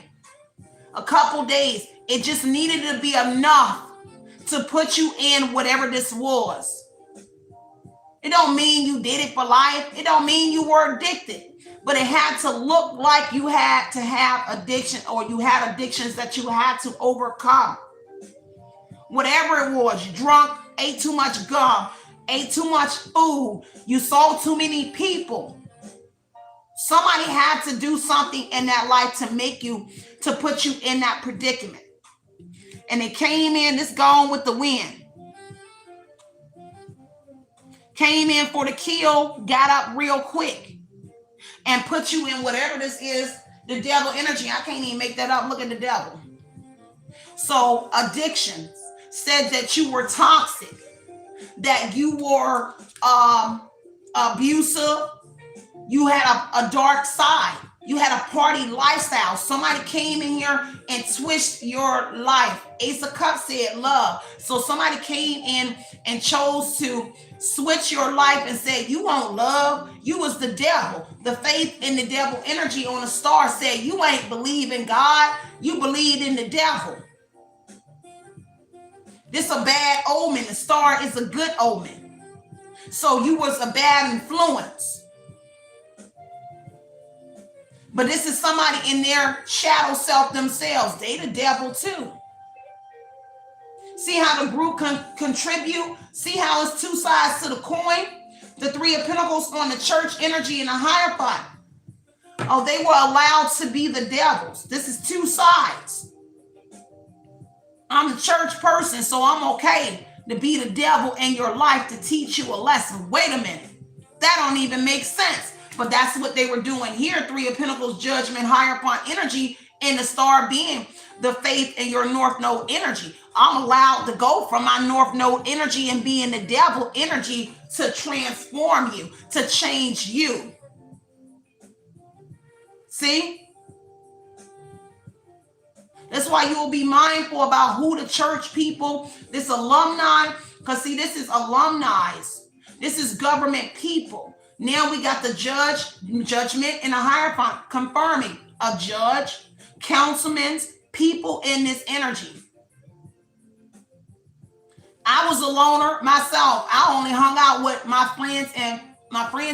[SPEAKER 1] a couple days. It just needed to be enough to put you in whatever this was. It don't mean you did it for life. It don't mean you were addicted, but it had to look like you had to have addiction, or you had addictions that you had to overcome. Whatever it was, you drunk, ate too much gum, ate too much food, you saw too many people. Somebody had to do something in that life to put you in that predicament. And it came in, this gone with the wind. Came in for the kill, got up real quick, and put you in whatever this is, the devil energy. I can't even make that up. Look at the devil. So addictions said that you were toxic, that you were abusive, you had a dark side, you had a party lifestyle. Somebody came in here and switched your life. Ace of Cups said love. So somebody came in and chose to switch your life and said, you want love? You was the devil. The faith in the devil energy on the star said, you ain't believe in God, you believed in the devil. This a bad omen. The star is a good omen. So you was a bad influence. But this is somebody in their shadow self themselves. They the devil too. See how the group can contribute? See how it's two sides to the coin? The 3 of Pentacles on the church energy and the Hierophant. Oh, they were allowed to be the devils. This is two sides. I'm the church person, so I'm okay to be the devil in your life to teach you a lesson. Wait a minute. That don't even make sense. But that's what they were doing here. 3 of Pentacles, judgment, Hierophant energy, and the star being the faith in your North Node energy. I'm allowed to go from my North Node energy and be in the devil energy to transform you, to change you. See? That's why you will be mindful about who the church people, this alumni, because see, this is alumni. This is government people. Now we got the judgment and a Hierophant confirming a judge, councilmen, people in this energy. I was a loner myself. I only hung out with my friends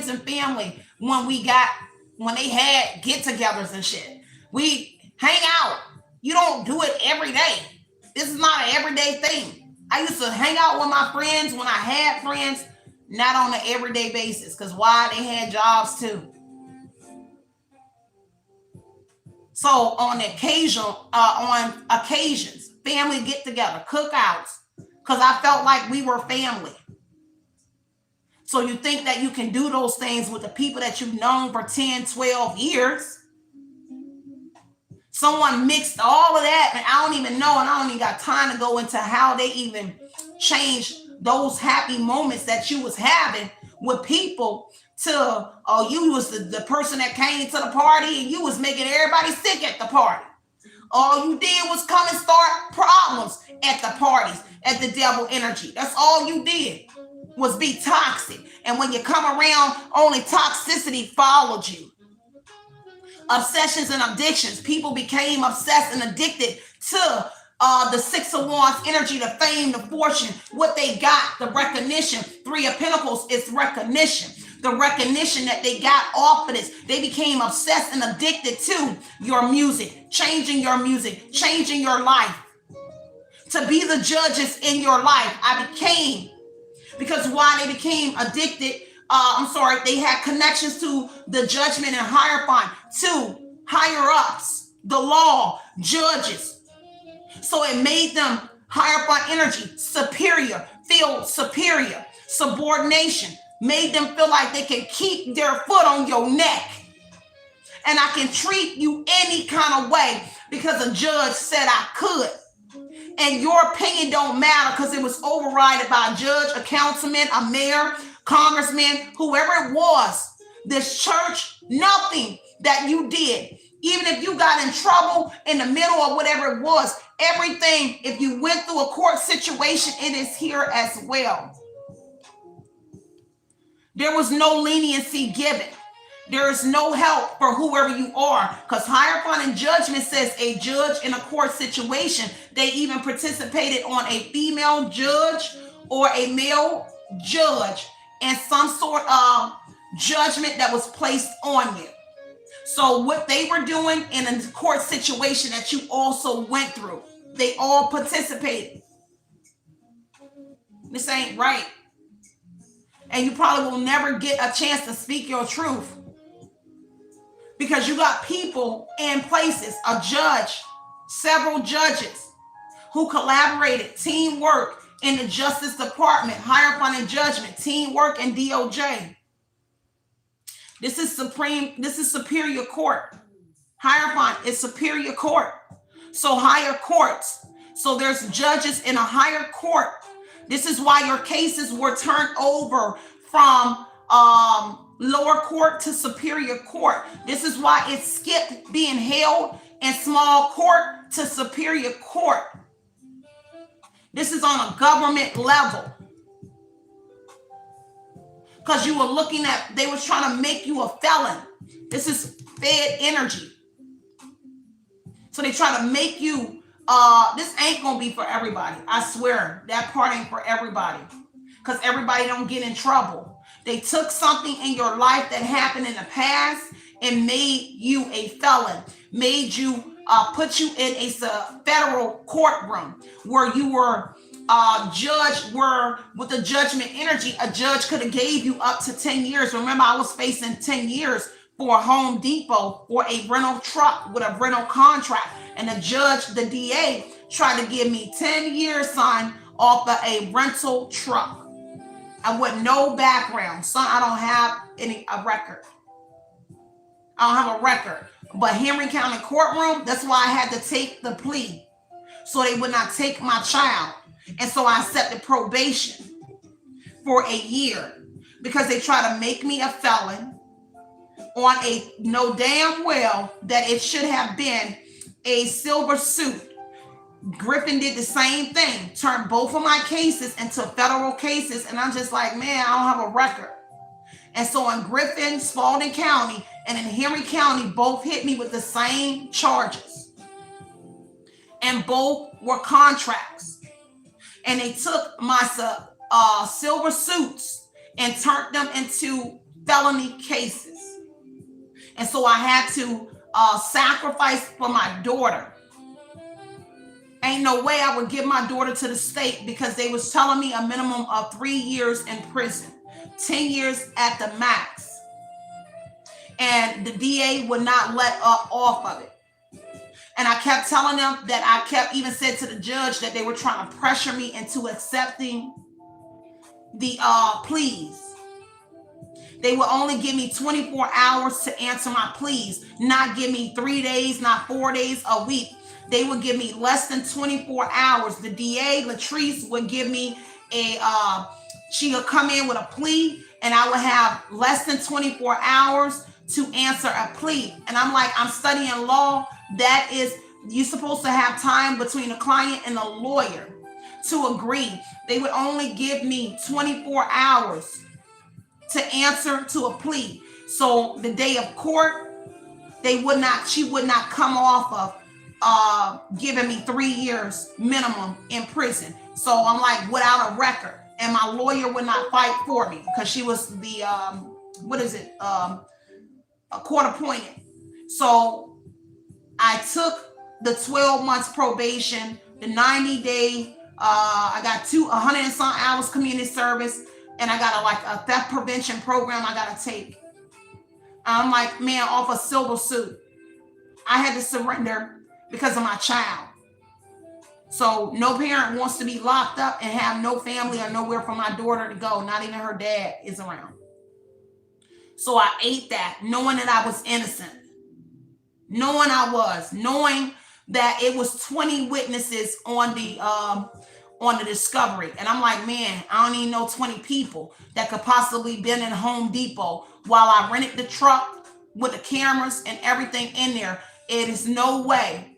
[SPEAKER 1] and family when they had get-togethers and shit. We hang out. You don't do it every day. This is not an everyday thing. I used to hang out with my friends when I had friends, not on an everyday basis. Because why? They had jobs too. So on occasions, family get together, cookouts, because I felt like we were family. So you think that you can do those things with the people that you've known for 10, 12 years. Someone mixed all of that, and I don't even know, and I don't even got time to go into how they even changed those happy moments that you was having with people to, oh, you was the person that came to the party and you was making everybody sick at the party. All you did was come and start problems at the parties, at the devil energy. That's all you did, was be toxic. And when you come around, only toxicity followed you. Obsessions and addictions. People became obsessed and addicted to the Six of Wands energy, the fame, the fortune, what they got, the recognition. Three of Pentacles is recognition. The recognition that they got off of this. They became obsessed and addicted to your music, changing your life. To be the judges in your life. Because why they became addicted, they had connections to the judgment and hierophant, to higher ups, the law, judges. So it made them hierophant energy, superior, feel superior, subordination, made them feel like they can keep their foot on your neck. And I can treat you any kind of way because a judge said I could. And your opinion don't matter because it was overridden by a judge, a councilman, a mayor, congressman, whoever it was. This church, nothing that you did, even if you got in trouble in the middle of whatever it was, everything, if you went through a court situation, it is here as well. There was no leniency given. There is no help for whoever you are, because Hierophant in judgment says a judge in a court situation. They even participated on a female judge or a male judge and some sort of judgment that was placed on you. So what they were doing in a court situation that you also went through, they all participated. This ain't right. And you probably will never get a chance to speak your truth. Because you got people in places, a judge, several judges who collaborated, teamwork in the Justice Department, Hierophant in judgment, teamwork in DOJ. This is superior court. Hierophant is superior court. So higher courts. So there's judges in a higher court. This is why your cases were turned over from lower court to superior court. This is why it skipped being held in small court to superior court. This is on a government level. Because you were looking at, they was trying to make you a felon. This is Fed energy. So they try to make you, this ain't going to be for everybody. I swear, that part ain't for everybody. Because everybody don't get in trouble. They took something in your life that happened in the past and made you a felon, made you, put you in a federal courtroom where you were judged, where with the judgment energy, a judge could have gave you up to 10 years. Remember, I was facing 10 years for a Home Depot or a rental truck with a rental contract. And the judge, the DA, tried to give me 10 years, son, off of a rental truck. I with no background. Son, I don't have a record. I don't have a record. But Henry County courtroom, that's why I had to take the plea. So they would not take my child. And so I accepted probation for a year because they try to make me a felon on a no damn well that it should have been a silver suit. Griffin did the same thing, turned both of my cases into federal cases. And I'm just like, man, I don't have a record. And so in Griffin, Spalding County, and in Henry County, both hit me with the same charges. And both were contracts. And they took my silver suits and turned them into felony cases. And so I had to sacrifice for my daughter. Ain't no way I would give my daughter to the state because they was telling me a minimum of 3 years in prison, 10 years at the max. And the DA would not let up off of it. And I kept telling them that I kept even said to the judge that they were trying to pressure me into accepting the pleas. They would only give me 24 hours to answer my pleas, not give me 3 days, not 4 days, a week. They would give me less than 24 hours. The DA, Latrice, would give me she would come in with a plea, and I would have less than 24 hours to answer a plea. And I'm like, I'm studying law. That is, you're supposed to have time between the client and the lawyer to agree. They would only give me 24 hours to answer to a plea. So the day of court, she would not come off of giving me 3 years minimum in prison. So I'm like, without a record, and my lawyer would not fight for me because she was the a court appointed. So I took the 12 months probation, the 90-day, I got 100 and some hours community service, and I got a theft prevention program I got to take. I'm like, man, off a silver suit. I had to surrender because of my child. So no parent wants to be locked up and have no family or nowhere for my daughter to go. Not even her dad is around. So I ate that, knowing that I was innocent. Knowing that it was 20 witnesses on the discovery. And I'm like, man, I don't even know 20 people that could possibly been in Home Depot while I rented the truck with the cameras and everything in there. It is no way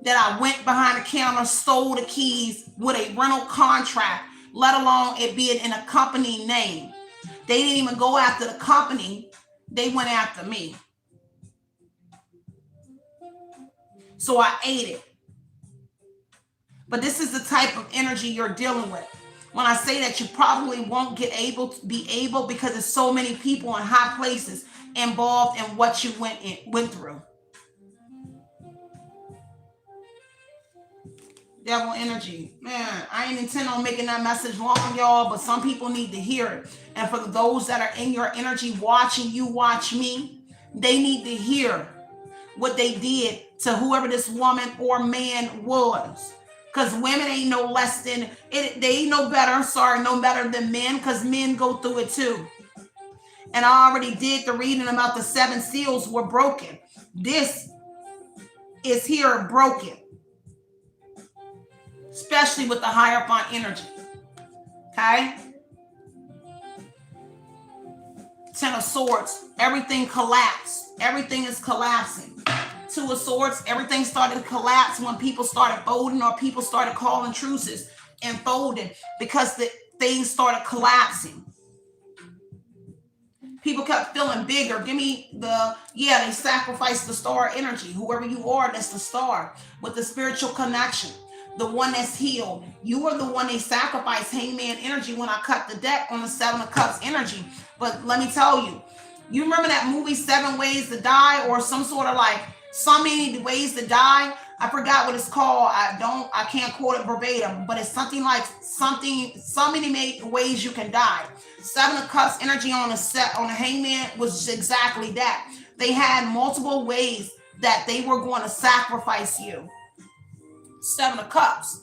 [SPEAKER 1] that I went behind the counter, stole the keys with a rental contract, let alone it being in a company name. They didn't even go after the company. They went after me. So I ate it. But this is the type of energy you're dealing with. When I say that, you probably won't be able because there's so many people in high places involved in what you went through. Devil energy. Man, I ain't intend on making that message long, y'all, but some people need to hear it. And for those that are in your energy watching you watch me, they need to hear what they did to whoever this woman or man was. Because women ain't no less than, they ain't no better than men, because men go through it too. And I already did the reading about the 7 seals were broken. This is here broken. Especially with the Hierophant energy. Okay? 10 of Swords. Everything collapsed. Everything is collapsing. 2 of Swords. Everything started to collapse when people started folding or people started calling truces and folding because the things started collapsing. People kept feeling bigger. Give me they sacrificed the star energy. Whoever you are, that's the star with the spiritual connection. The one that's healed. You are the one they sacrificed hangman energy when I cut the deck on the 7 of Cups energy. But let me tell you, you remember that movie 7 Ways to Die, or some sort of like so many ways to die? I forgot what it's called. I can't quote it verbatim, but it's something like so many ways you can die. 7 of Cups energy on the hangman was exactly that. They had multiple ways that they were going to sacrifice you. 7 of Cups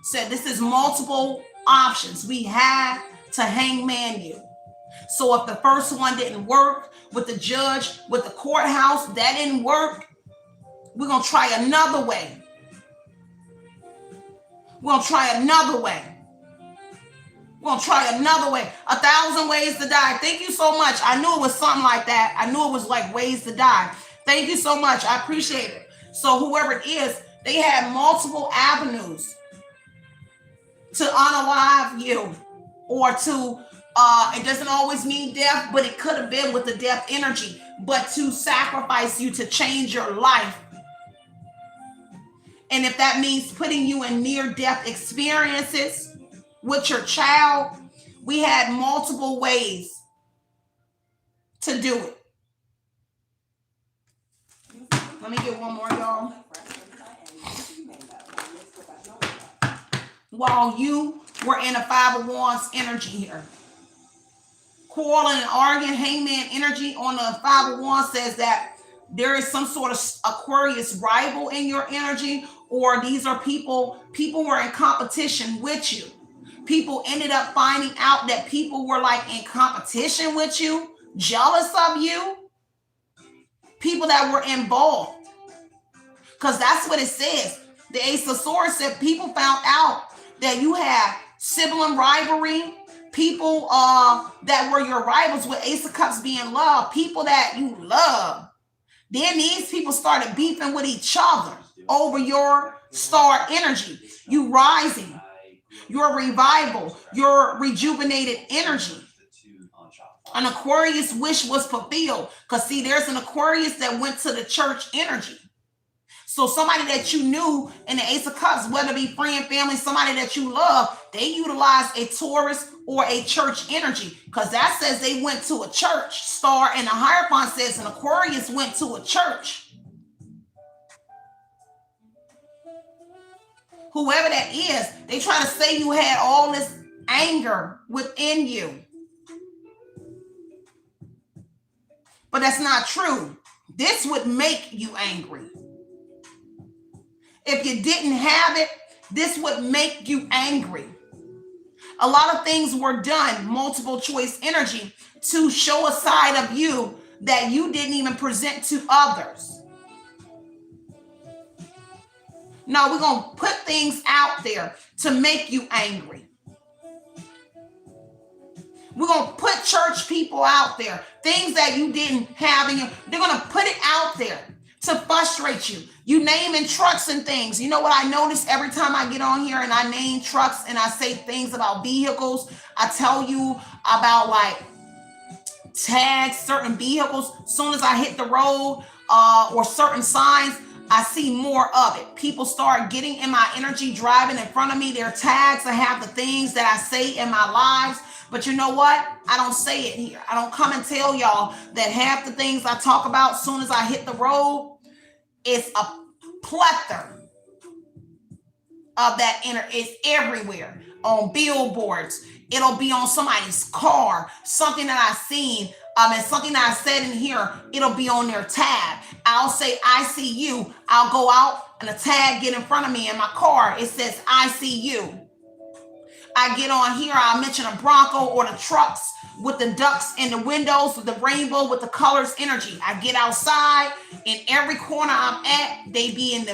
[SPEAKER 1] said this is multiple options. We had to hangman you. So if the first one didn't work with the judge, with the courthouse, that didn't work, we're going to try another way. We're going to try another way. We're going to try another way. 1,000 ways to die. Thank you so much. I knew it was something like that. I knew it was like ways to die. Thank you so much. I appreciate it. So whoever it is, they had multiple avenues to unalive you or to, it doesn't always mean death, but it could have been with the death energy, but to sacrifice you to change your life. And if that means putting you in near-death experiences with your child, we had multiple ways to do it. Let me get one more, y'all. while you were in a Five of Wands energy here. Quarreling and arguing, Hangman energy on the Five of Wands says that there is some sort of Aquarius rival in your energy, or these are people were in competition with you. People ended up finding out that people were like in competition with you, jealous of you, people that were involved. Because that's what it says. The Ace of Swords said people found out that you have sibling rivalry, people that were your rivals, with Ace of Cups being love, people that you love. Then these people started beefing with each other over your star energy, you rising, your revival, your rejuvenated energy. An Aquarius wish was fulfilled. Because see, there's an Aquarius that went to the church energy. So somebody that you knew in the Ace of Cups, whether it be friend, family, somebody that you love, they utilize a Taurus or a church energy, because that says they went to a church. Star and the Hierophant says an Aquarius went to a church. Whoever that is, they try to say you had all this anger within you. But that's not true. This would make you angry. If you didn't have it, this would make you angry. A lot of things were done, multiple choice energy, to show a side of you that you didn't even present to others. No, we're going to put things out there to make you angry. We're going to put church people out there, things that you didn't have in you. They're going to put it out there to frustrate you. You naming trucks and things. You know what I notice every time I get on here and I name trucks and I say things about vehicles, I tell you about like tags, certain vehicles. As soon as I hit the road or certain signs, I see more of it. People start getting in my energy, driving in front of me. Their tags, I have the things that I say in my lives. But you know what? I don't say it here. I don't come and tell y'all that half the things I talk about as soon as I hit the road, it's a plethora of that it's everywhere. On billboards, it'll be on somebody's car, something that I seen, and something that I said in here, it'll be on their tab. I'll say, I see you. I'll go out and a tag get in front of me in my car. It says, I see you. I get on here, I'll mention a Bronco or the trucks with the ducks in the windows, with the rainbow, with the colors energy. I get outside, in every corner I'm at, they be in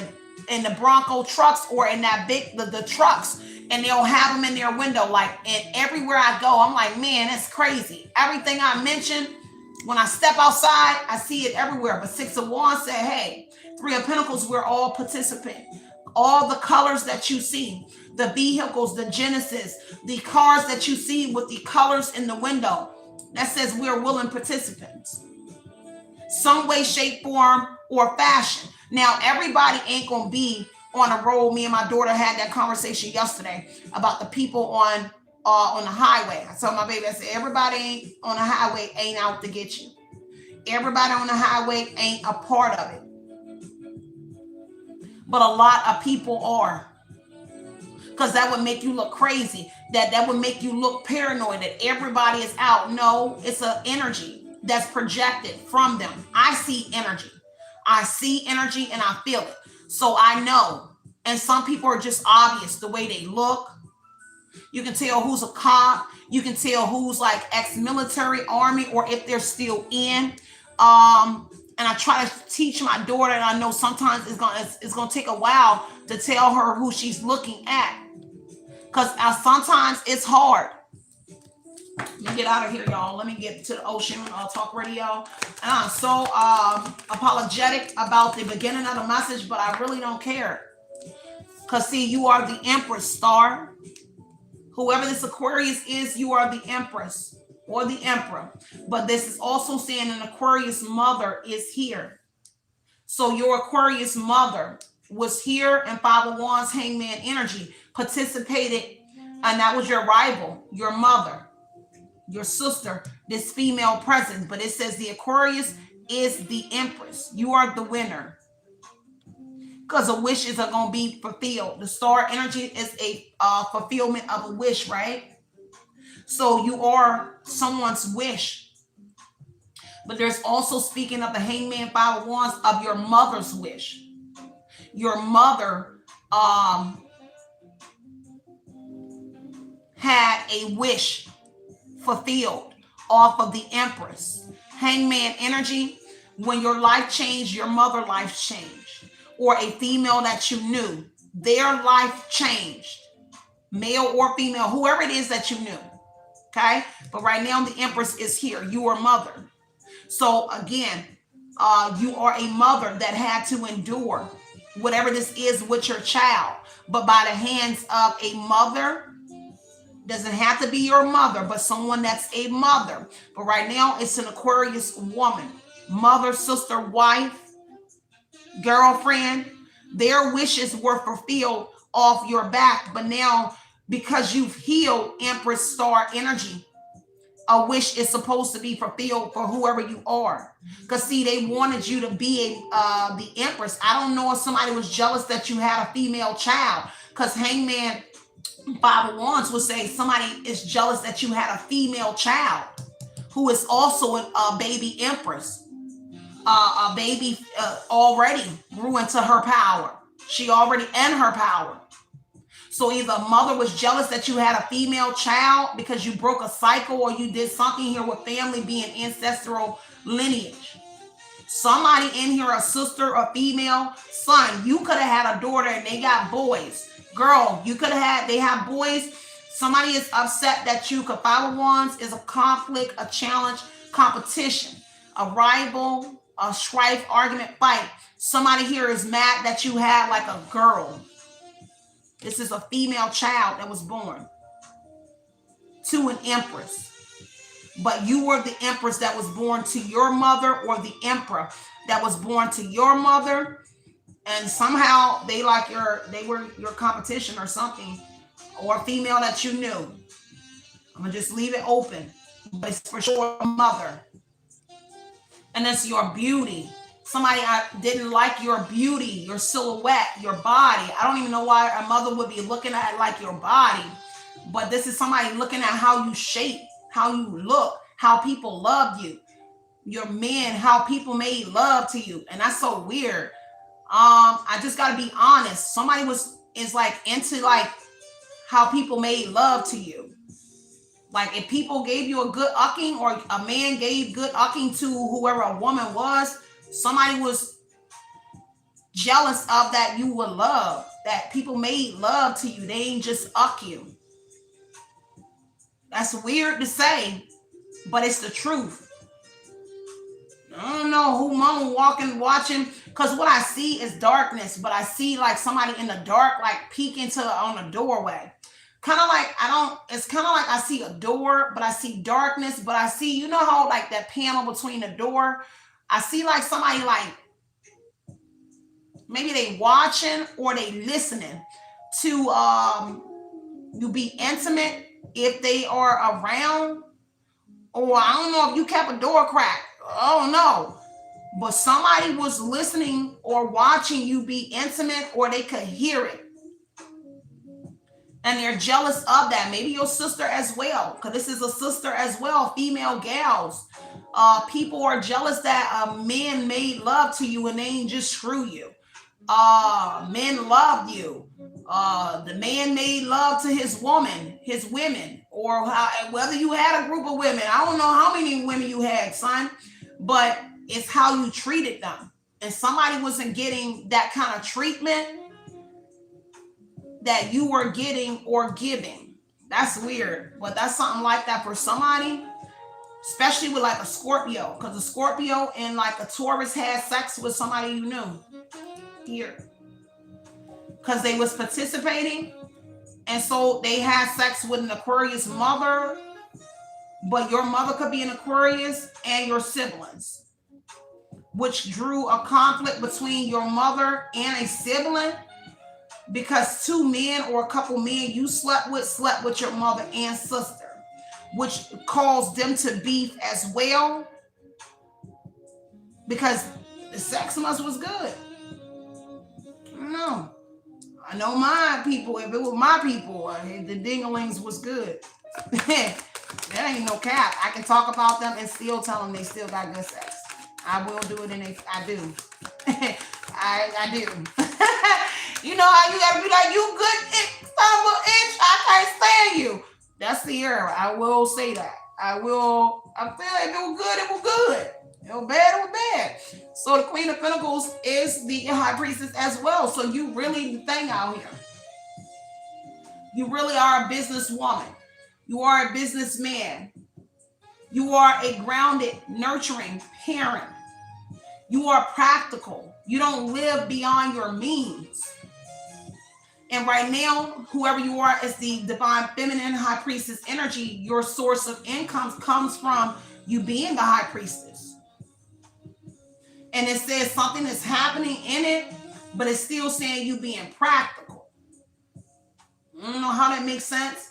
[SPEAKER 1] the Bronco trucks or in that big, the trucks, and they'll have them in their window. Like, and everywhere I go, I'm like, man, that's crazy. Everything I mention, when I step outside, I see it everywhere. But Six of Wands said, hey, Three of Pentacles, we're all participant. All the colors that you see, the vehicles, the Genesis, the cars that you see with the colors in the window, that says we're willing participants. Some way, shape, form, or fashion. Now, everybody ain't going to be on a roll. Me and my daughter had that conversation yesterday about the people on the highway. I told my baby, I said, everybody on the highway ain't out to get you. Everybody on the highway ain't a part of it. But a lot of people are. Because that would make you look crazy. That would make you look paranoid that everybody is out. No, it's an energy that's projected from them. I see energy. I see energy and I feel it. So I know. And some people are just obvious the way they look. You can tell who's a cop. You can tell who's like ex-military, army, or if they're still in. And I try to teach my daughter, and I know sometimes it's gonna take a while to tell her who she's looking at, because sometimes it's hard. Let me get out of here, y'all. Let me get to the Oshun Talk Radio. And I'm so apologetic about the beginning of the message, but I really don't care. Because see, you are the Empress, star. Whoever this Aquarius is, you are the Empress or the Emperor. But this is also saying an Aquarius mother is here. So your Aquarius mother was here in Five of Wands, Hangman energy, participated, and that was your rival, your mother, your sister, this female presence. But it says the Aquarius is the Empress. You are the winner. because the wishes are going to be fulfilled. The star energy is a fulfillment of a wish, right? So you are someone's wish. But there's also, speaking of the Hangman, Five of Wands, of your mother's wish. Your mother had a wish fulfilled off of the Empress. Hangman energy, when your life changed, your mother life changed. Or a female that you knew, their life changed. Male or female, whoever it is that you knew. Okay? But right now the Empress is here. You are mother. So again, you are a mother that had to endure whatever this is with your child. But by the hands of a mother, doesn't have to be your mother, but someone that's a mother. But right now it's an Aquarius woman. Mother, sister, wife, girlfriend. Their wishes were fulfilled off your back. But now, because you've healed Empress star energy, a wish is supposed to be fulfilled for whoever you are. Because see, they wanted you to be the Empress. I don't know if somebody was jealous that you had a female child. Because Hangman, Five of Wands would say somebody is jealous that you had a female child who is also a baby Empress. A baby already grew into her power. She already in her power. So either a mother was jealous that you had a female child because you broke a cycle, or you did something here with family being ancestral lineage. Somebody in here, a sister, a female, son, you could have had a daughter and they got boys. Girl, you could have had, they have boys. Somebody is upset that you, because Five of Wands is a conflict, a challenge, competition, a rival, a strife, argument, fight. Somebody here is mad that you had like a girl. This is a female child that was born to an Empress. But you were the Empress that was born to your mother, or the Emperor that was born to your mother. And somehow they were your competition or something, or a female that you knew. I'm gonna just leave it open, but it's for sure a mother. And it's your beauty. Somebody didn't like your beauty, your silhouette, your body. I don't even know why a mother would be looking at it like your body, but this is somebody looking at how you shape, how you look, how people love you, your men, how people made love to you. And that's so weird. I just got to be honest. Somebody is like into like how people made love to you. Like if people gave you a good ucking, or a man gave good ucking to whoever a woman was, somebody was jealous of that you would love, that people made love to you. They ain't just uck you. That's weird to say, but it's the truth. I don't know who mama watching, because what I see is darkness, but I see like somebody in the dark, like peeking on a doorway. Kind of like, it's kind of like I see a door, but I see darkness, but I see, you know how like that panel between the door, I see like somebody like, maybe they watching or they listening to you be intimate if they are around, or I don't know if you kept a door cracked. Oh no, but somebody was listening or watching you be intimate, or they could hear it, and they're jealous of that. Maybe your sister as well, because this is a sister as well, female gals. People are jealous that men made love to you and they ain't just screw you. Men loved you. The man made love to his women, or whether you had a group of women. I don't know how many women you had, son, but it's how you treated them. And somebody wasn't getting that kind of treatment that you were getting or giving. That's weird, but that's something like that for somebody, especially with like a Scorpio, because a Scorpio and like a Taurus had sex with somebody you knew here, because they was participating, and so they had sex with an Aquarius mother, but your mother could be an Aquarius, and your siblings, which drew a conflict between your mother and a sibling, because two men or a couple men you slept with your mother and sister, which caused them to beef as well, because the sex must was good. No. I know my people. If it was my people, the dinglings was good. That ain't no cap. I can talk about them and still tell them they still got good sex. I will do it, and I do. I do. You know how you gotta be like, you good son of a inch, I can't stand you. That's Cierra. I will say that. I feel if it was good, it was good. It was bad, it was bad. So the Queen of Pentacles is the High Priestess as well. So you really the thing out here. You really are a businesswoman. You are a businessman. You are a grounded, nurturing parent. You are practical. You don't live beyond your means. And right now, whoever you are is the divine feminine high priestess energy. Your source of income comes from you being the high priestess. And it says something is happening in it, but it's still saying you being practical. I don't know how that makes sense.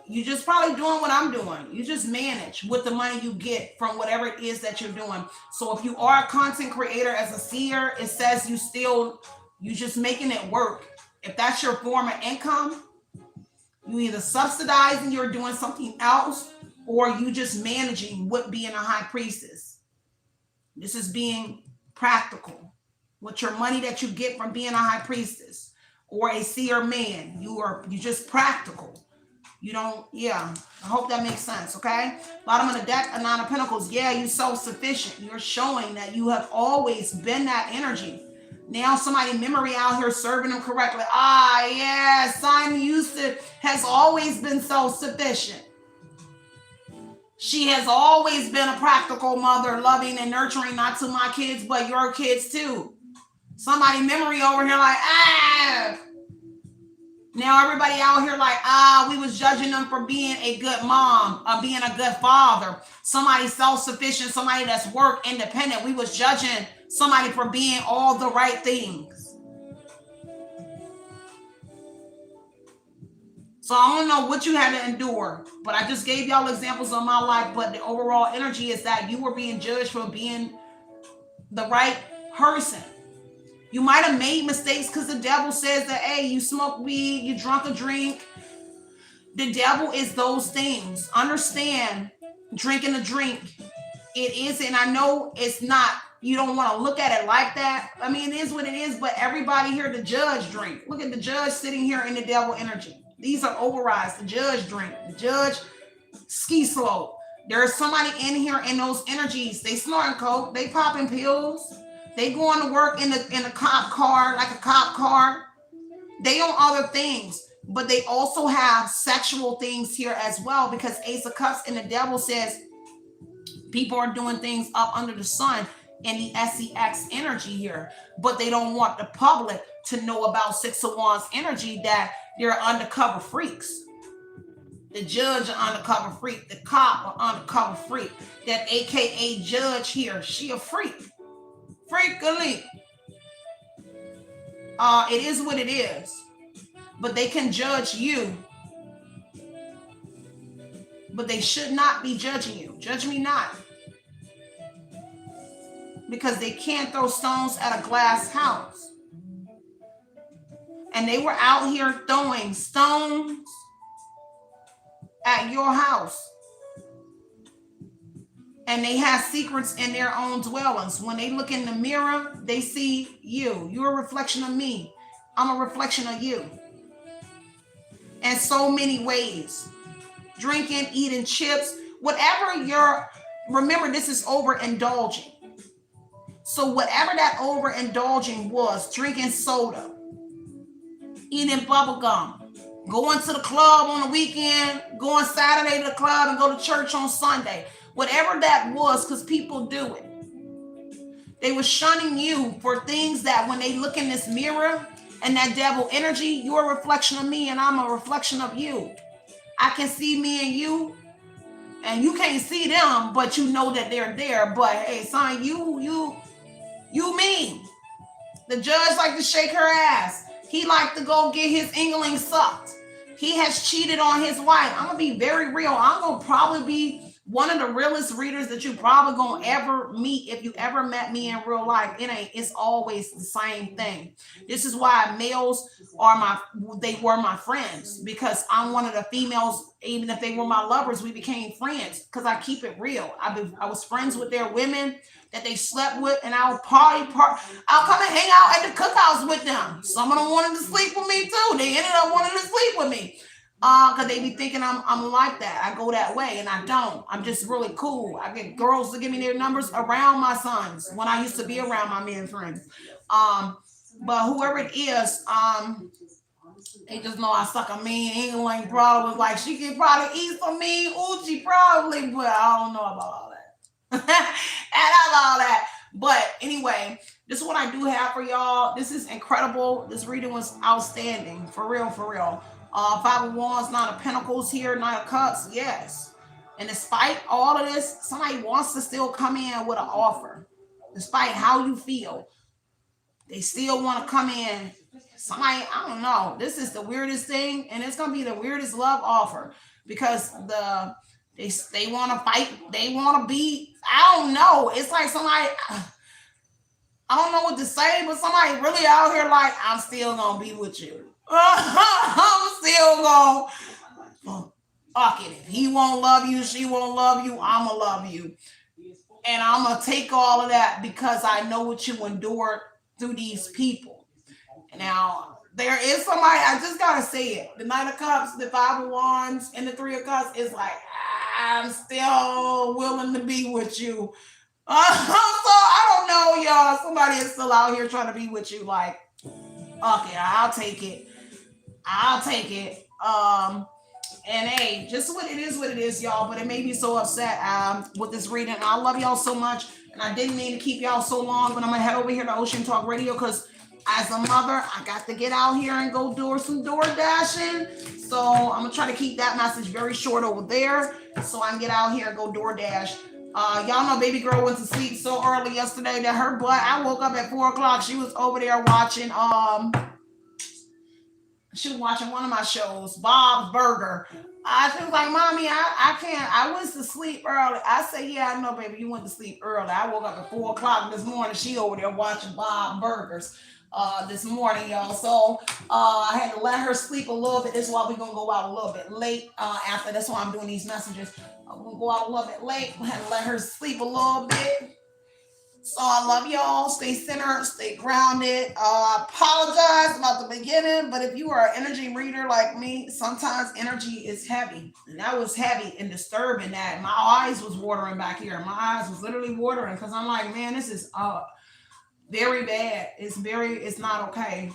[SPEAKER 1] You just probably doing what I'm doing. You just manage with the money you get from whatever it is that you're doing. So if you are a content creator as a seer, it says you just making it work. If that's your form of income, you either subsidizing, you're doing something else, or you just managing with being a high priestess. This is being practical with your money that you get from being a high priestess or a seer man. You just practical. You don't, yeah. I hope that makes sense, okay? Bottom of the deck, a Nine of Pentacles. Yeah, you're self-sufficient. You're showing that you have always been that energy. Now somebody memory out here serving them correctly. Yeah, Simon has always been self-sufficient. She has always been a practical mother, loving and nurturing, not to my kids, but your kids too. Somebody memory over here like, Now everybody out here like, we was judging them for being a good mom, being a good father. Somebody self-sufficient, somebody that's work independent. We was judging somebody for being all the right things. So I don't know what you had to endure, but I just gave y'all examples of my life. But the overall energy is that you were being judged for being the right person. You might have made mistakes because the devil says that, hey, you smoke weed, you drunk a drink. The devil is those things. Understand, drinking a drink. It is, and I know it's not, you don't want to look at it like that. I mean, it is what it is, but everybody here, the judge drink. Look at the judge sitting here in the devil energy. These are overrides. The judge drink. The judge ski slope. There's somebody in here in those energies. They snorting coke. They popping pills. They going to work in a cop car, like a cop car. They on other things, but they also have sexual things here as well, because Ace of Cups and the devil says people are doing things up under the sun in the SEX energy here, but they don't want the public to know about Six of Wands energy, that they're undercover freaks. The judge are undercover freak. The cop are undercover freak. That AKA judge here, she a freak. Freakily. It is what it is. But they can judge you. But they should not be judging you. Judge me not. Because they can't throw stones at a glass house. And they were out here throwing stones at your house. And they have secrets in their own dwellings. When they look in the mirror, they see you. You're a reflection of me. I'm a reflection of you. In so many ways. Drinking, eating chips, whatever remember, this is overindulging. So whatever that overindulging was, drinking soda, eating bubble gum, going to the club on the weekend, going Saturday to the club and go to church on Sunday. Whatever that was, because people do it. They were shunning you for things that when they look in this mirror and that devil energy, you're a reflection of me and I'm a reflection of you. I can see me and you can't see them, but you know that they're there. But hey, son, you mean. The judge like to shake her ass. He like to go get his ingling sucked. He has cheated on his wife. I'm going to be very real. I'm going to probably be one of the realest readers that you probably gonna ever meet if you ever met me in real life. It's always the same thing. This is why males they were my friends, because I'm one of the females. Even if they were my lovers, we became friends because I keep it real. I was friends with their women that they slept with, and I'll I'll come and hang out at the cookhouse with them. Some of them wanted to sleep with me too. They ended up wanting to sleep with me. Because they be thinking I'm like that. I go that way, and I don't. I'm just really cool. I get girls to give me their numbers around my sons when I used to be around my men friends. But whoever it is, they just know I suck a mean England probably was like she could probably eat some mean Uchi probably, but I don't know about all that. And I love all that. But anyway, this is what I do have for y'all. This is incredible. This reading was outstanding. For real, for real. Five of Wands, Nine of Pentacles here, Nine of Cups. Yes. And despite all of this, somebody wants to still come in with an offer. Despite how you feel, they still want to come in. Somebody, I don't know. This is the weirdest thing, and it's gonna be the weirdest love offer because they want to fight. They want to be. I don't know. It's like somebody. I don't know what to say, but somebody really out here like, I'm still gonna be with you. I'm still gonna fuck it. If he won't love you, she won't love you, I'ma love you. And I'm gonna take all of that because I know what you endured through these people. Now, there is somebody, I just gotta say it. The Knight of Cups, the Five of Wands, and the Three of Cups is like, I'm still willing to be with you. So I don't know, y'all. Somebody is still out here trying to be with you. Like, okay, I'll take it. I'll take it. And hey, just what it is, y'all. But it made me so upset with this reading. I love y'all so much, and I didn't mean to keep y'all so long. But I'm gonna head over here to Oshun Talk Radio because, as a mother, I got to get out here and go do some door dashing. So I'm gonna try to keep that message very short over there, so I can get out here and go door dash. Y'all know baby girl went to sleep so early yesterday that her butt, I woke up at 4 o'clock. She was over there watching she was watching one of my shows, Bob's Burger. She was like, Mommy, I can't, I went to sleep early. I said, yeah, I know, baby, you went to sleep early. I woke up at 4 o'clock this morning. She over there watching Bob's Burgers this morning, y'all. So I had to let her sleep a little bit. This is why we're gonna go out a little bit late after. That's why I'm doing these messages. I'm gonna go out a little bit late. I had to let her sleep a little bit. So I love y'all. Stay centered, stay grounded. I apologize about the beginning, but if you are an energy reader like me, sometimes energy is heavy. And that was heavy and disturbing that. My eyes was watering back here. My eyes was literally watering because I'm like, man, this is very bad. It's not okay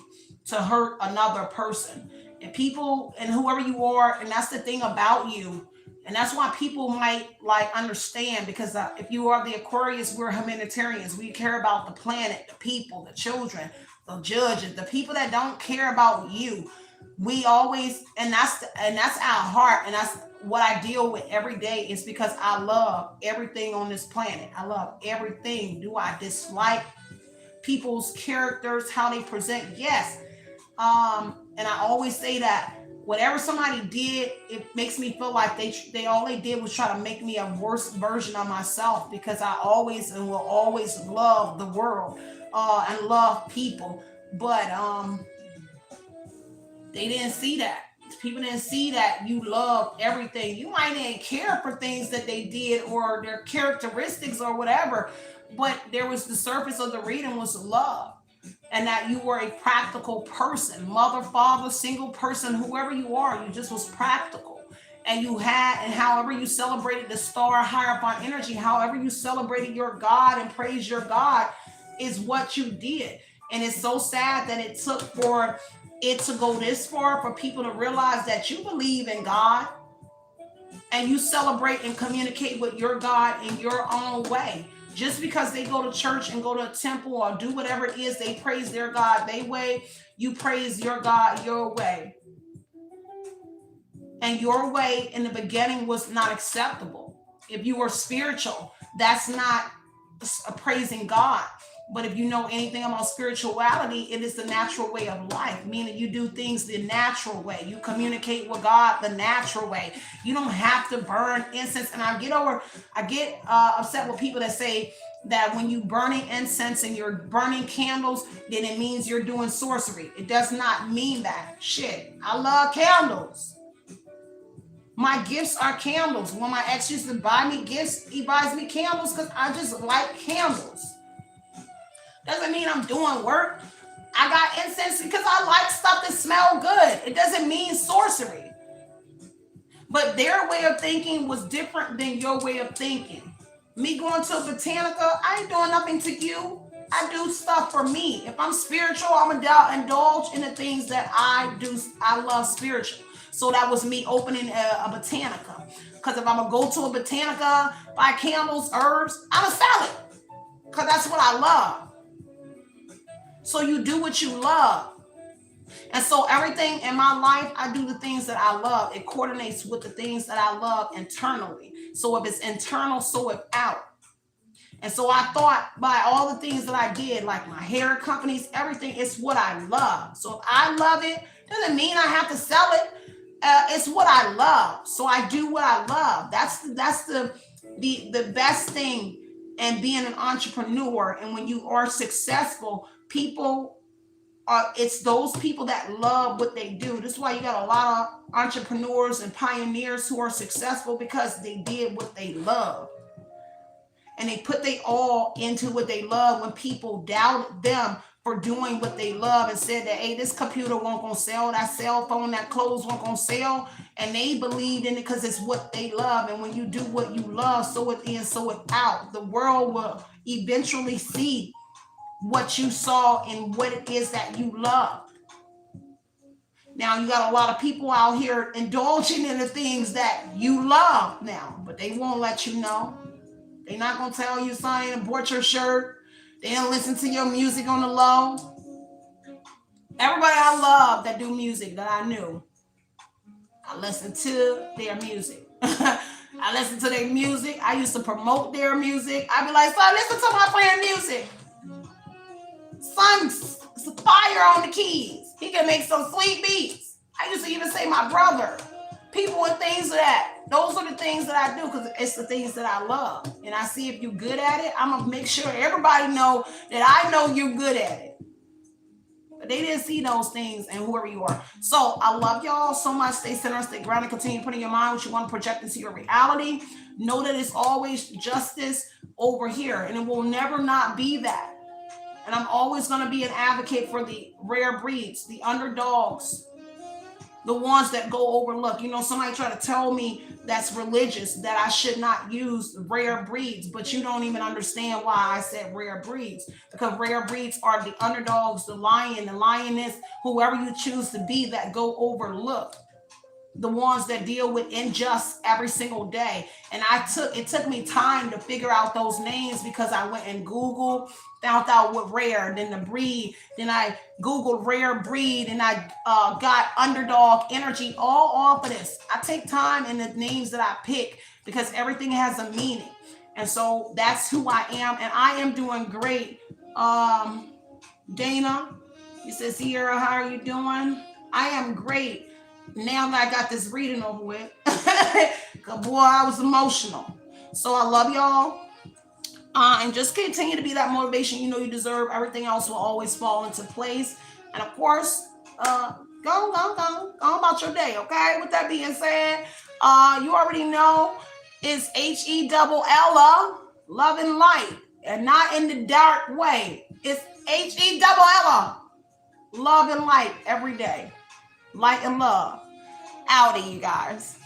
[SPEAKER 1] to hurt another person. And people and whoever you are, and that's the thing about you. And that's why people might like understand, because if you are the Aquarius, we're humanitarians. We care about the planet, the people, the children, the judges, the people that don't care about you. We always, and that's our heart, and that's what I deal with every day. Is because I love everything on this planet. I love everything. Do I dislike people's characters, how they present? Yes. And I always say that whatever somebody did, it makes me feel like they all they did was try to make me a worse version of myself, because I always and will always love the world and love people. But they didn't see that. People didn't see that you love everything. You might didn't care for things that they did or their characteristics or whatever, but there was the surface of the reading was love. And that you were a practical person, mother, father, single person, whoever you are, you just was practical. And you had, and however you celebrated the star higher up on energy, however you celebrated your God and praised your God is what you did. And it's so sad that it took for it to go this far for people to realize that you believe in God and you celebrate and communicate with your God in your own way. Just because they go to church and go to a temple or do whatever it is, they praise their God their way, you praise your God your way. And your way in the beginning was not acceptable. If you were spiritual, that's not praising God. But if you know anything about spirituality, it is the natural way of life, meaning you do things the natural way. You communicate with God the natural way. You don't have to burn incense. And I get upset with people that say that when you burning incense and you're burning candles, then it means you're doing sorcery. It does not mean that. Shit, I love candles. My gifts are candles. When my ex used to buy me gifts, he buys me candles because I just like candles. Doesn't mean I'm doing work. I got incense because I like stuff that smell good. It doesn't mean sorcery. But their way of thinking was different than your way of thinking. Me going to a botanica, I ain't doing nothing to you. I do stuff for me. If I'm spiritual, I'm gonna indulge in the things that I do. I love spiritual. So that was me opening a botanica. Because if I'm gonna go to a botanica, buy candles, herbs, I'm gonna sell it. Because that's what I love. So you do what you love. And so everything in my life, I do the things that I love. It coordinates with the things that I love internally. So if it's internal, so it's out. And so I thought by all the things that I did, like my hair companies, everything, it's what I love. So if I love it, doesn't mean I have to sell it. It's what I love. So I do what I love. That's the best thing in being an entrepreneur. And when you are successful, it's those people that love what they do. This is why you got a lot of entrepreneurs and pioneers who are successful, because they did what they love. And they put their all into what they love. When people doubted them for doing what they love and said that, hey, this computer won't gonna sell, that cell phone, that clothes won't gonna sell, and they believed in it because it's what they love. And when you do what you love, so it in, so it out. The world will eventually see what you saw and what it is that you love. Now you got a lot of people out here indulging in the things that you love now, but they won't let you know. They're not gonna tell you, son, bought your shirt. They don't listen to your music on the low. Everybody I love that do music that I knew, I listened to their music. I listened to their music. I used to promote their music. I'd be like, son, listen to my playing music. Son's fire on the keys. He can make some sweet beats. I used to even say my brother. People and things like that. Those are the things that I do because it's the things that I love. And I see if you're good at it, I'm going to make sure everybody know that I know you're good at it. But they didn't see those things and whoever you are. So I love y'all so much. Stay centered, stay grounded, continue putting your mind what you want to project into your reality. Know that it's always justice over here. And it will never not be that. And I'm always going to be an advocate for the rare breeds, the underdogs, the ones that go overlooked. You know, somebody try to tell me that's religious, that I should not use rare breeds, but you don't even understand why I said rare breeds, because rare breeds are the underdogs, the lion, the lioness, whoever you choose to be, that go overlooked. The ones that deal with injustice every single day. And it took me time to figure out those names, because I went and Googled, found out what rare, then the breed, then I Googled rare breed, and I got underdog energy all off of this. I take time in the names that I pick because everything has a meaning. And so that's who I am, and I am doing great. Dana, you said, Cierra, how are you doing? I am great. Now that I got this reading over with, because boy, I was emotional. So I love y'all. And just continue to be that motivation you know you deserve. Everything else will always fall into place. And of course, go about your day, okay? With that being said, you already know it's HELL, love and light, and not in the dark way. It's HELL, love and light every day. Light and love. Outie, you guys.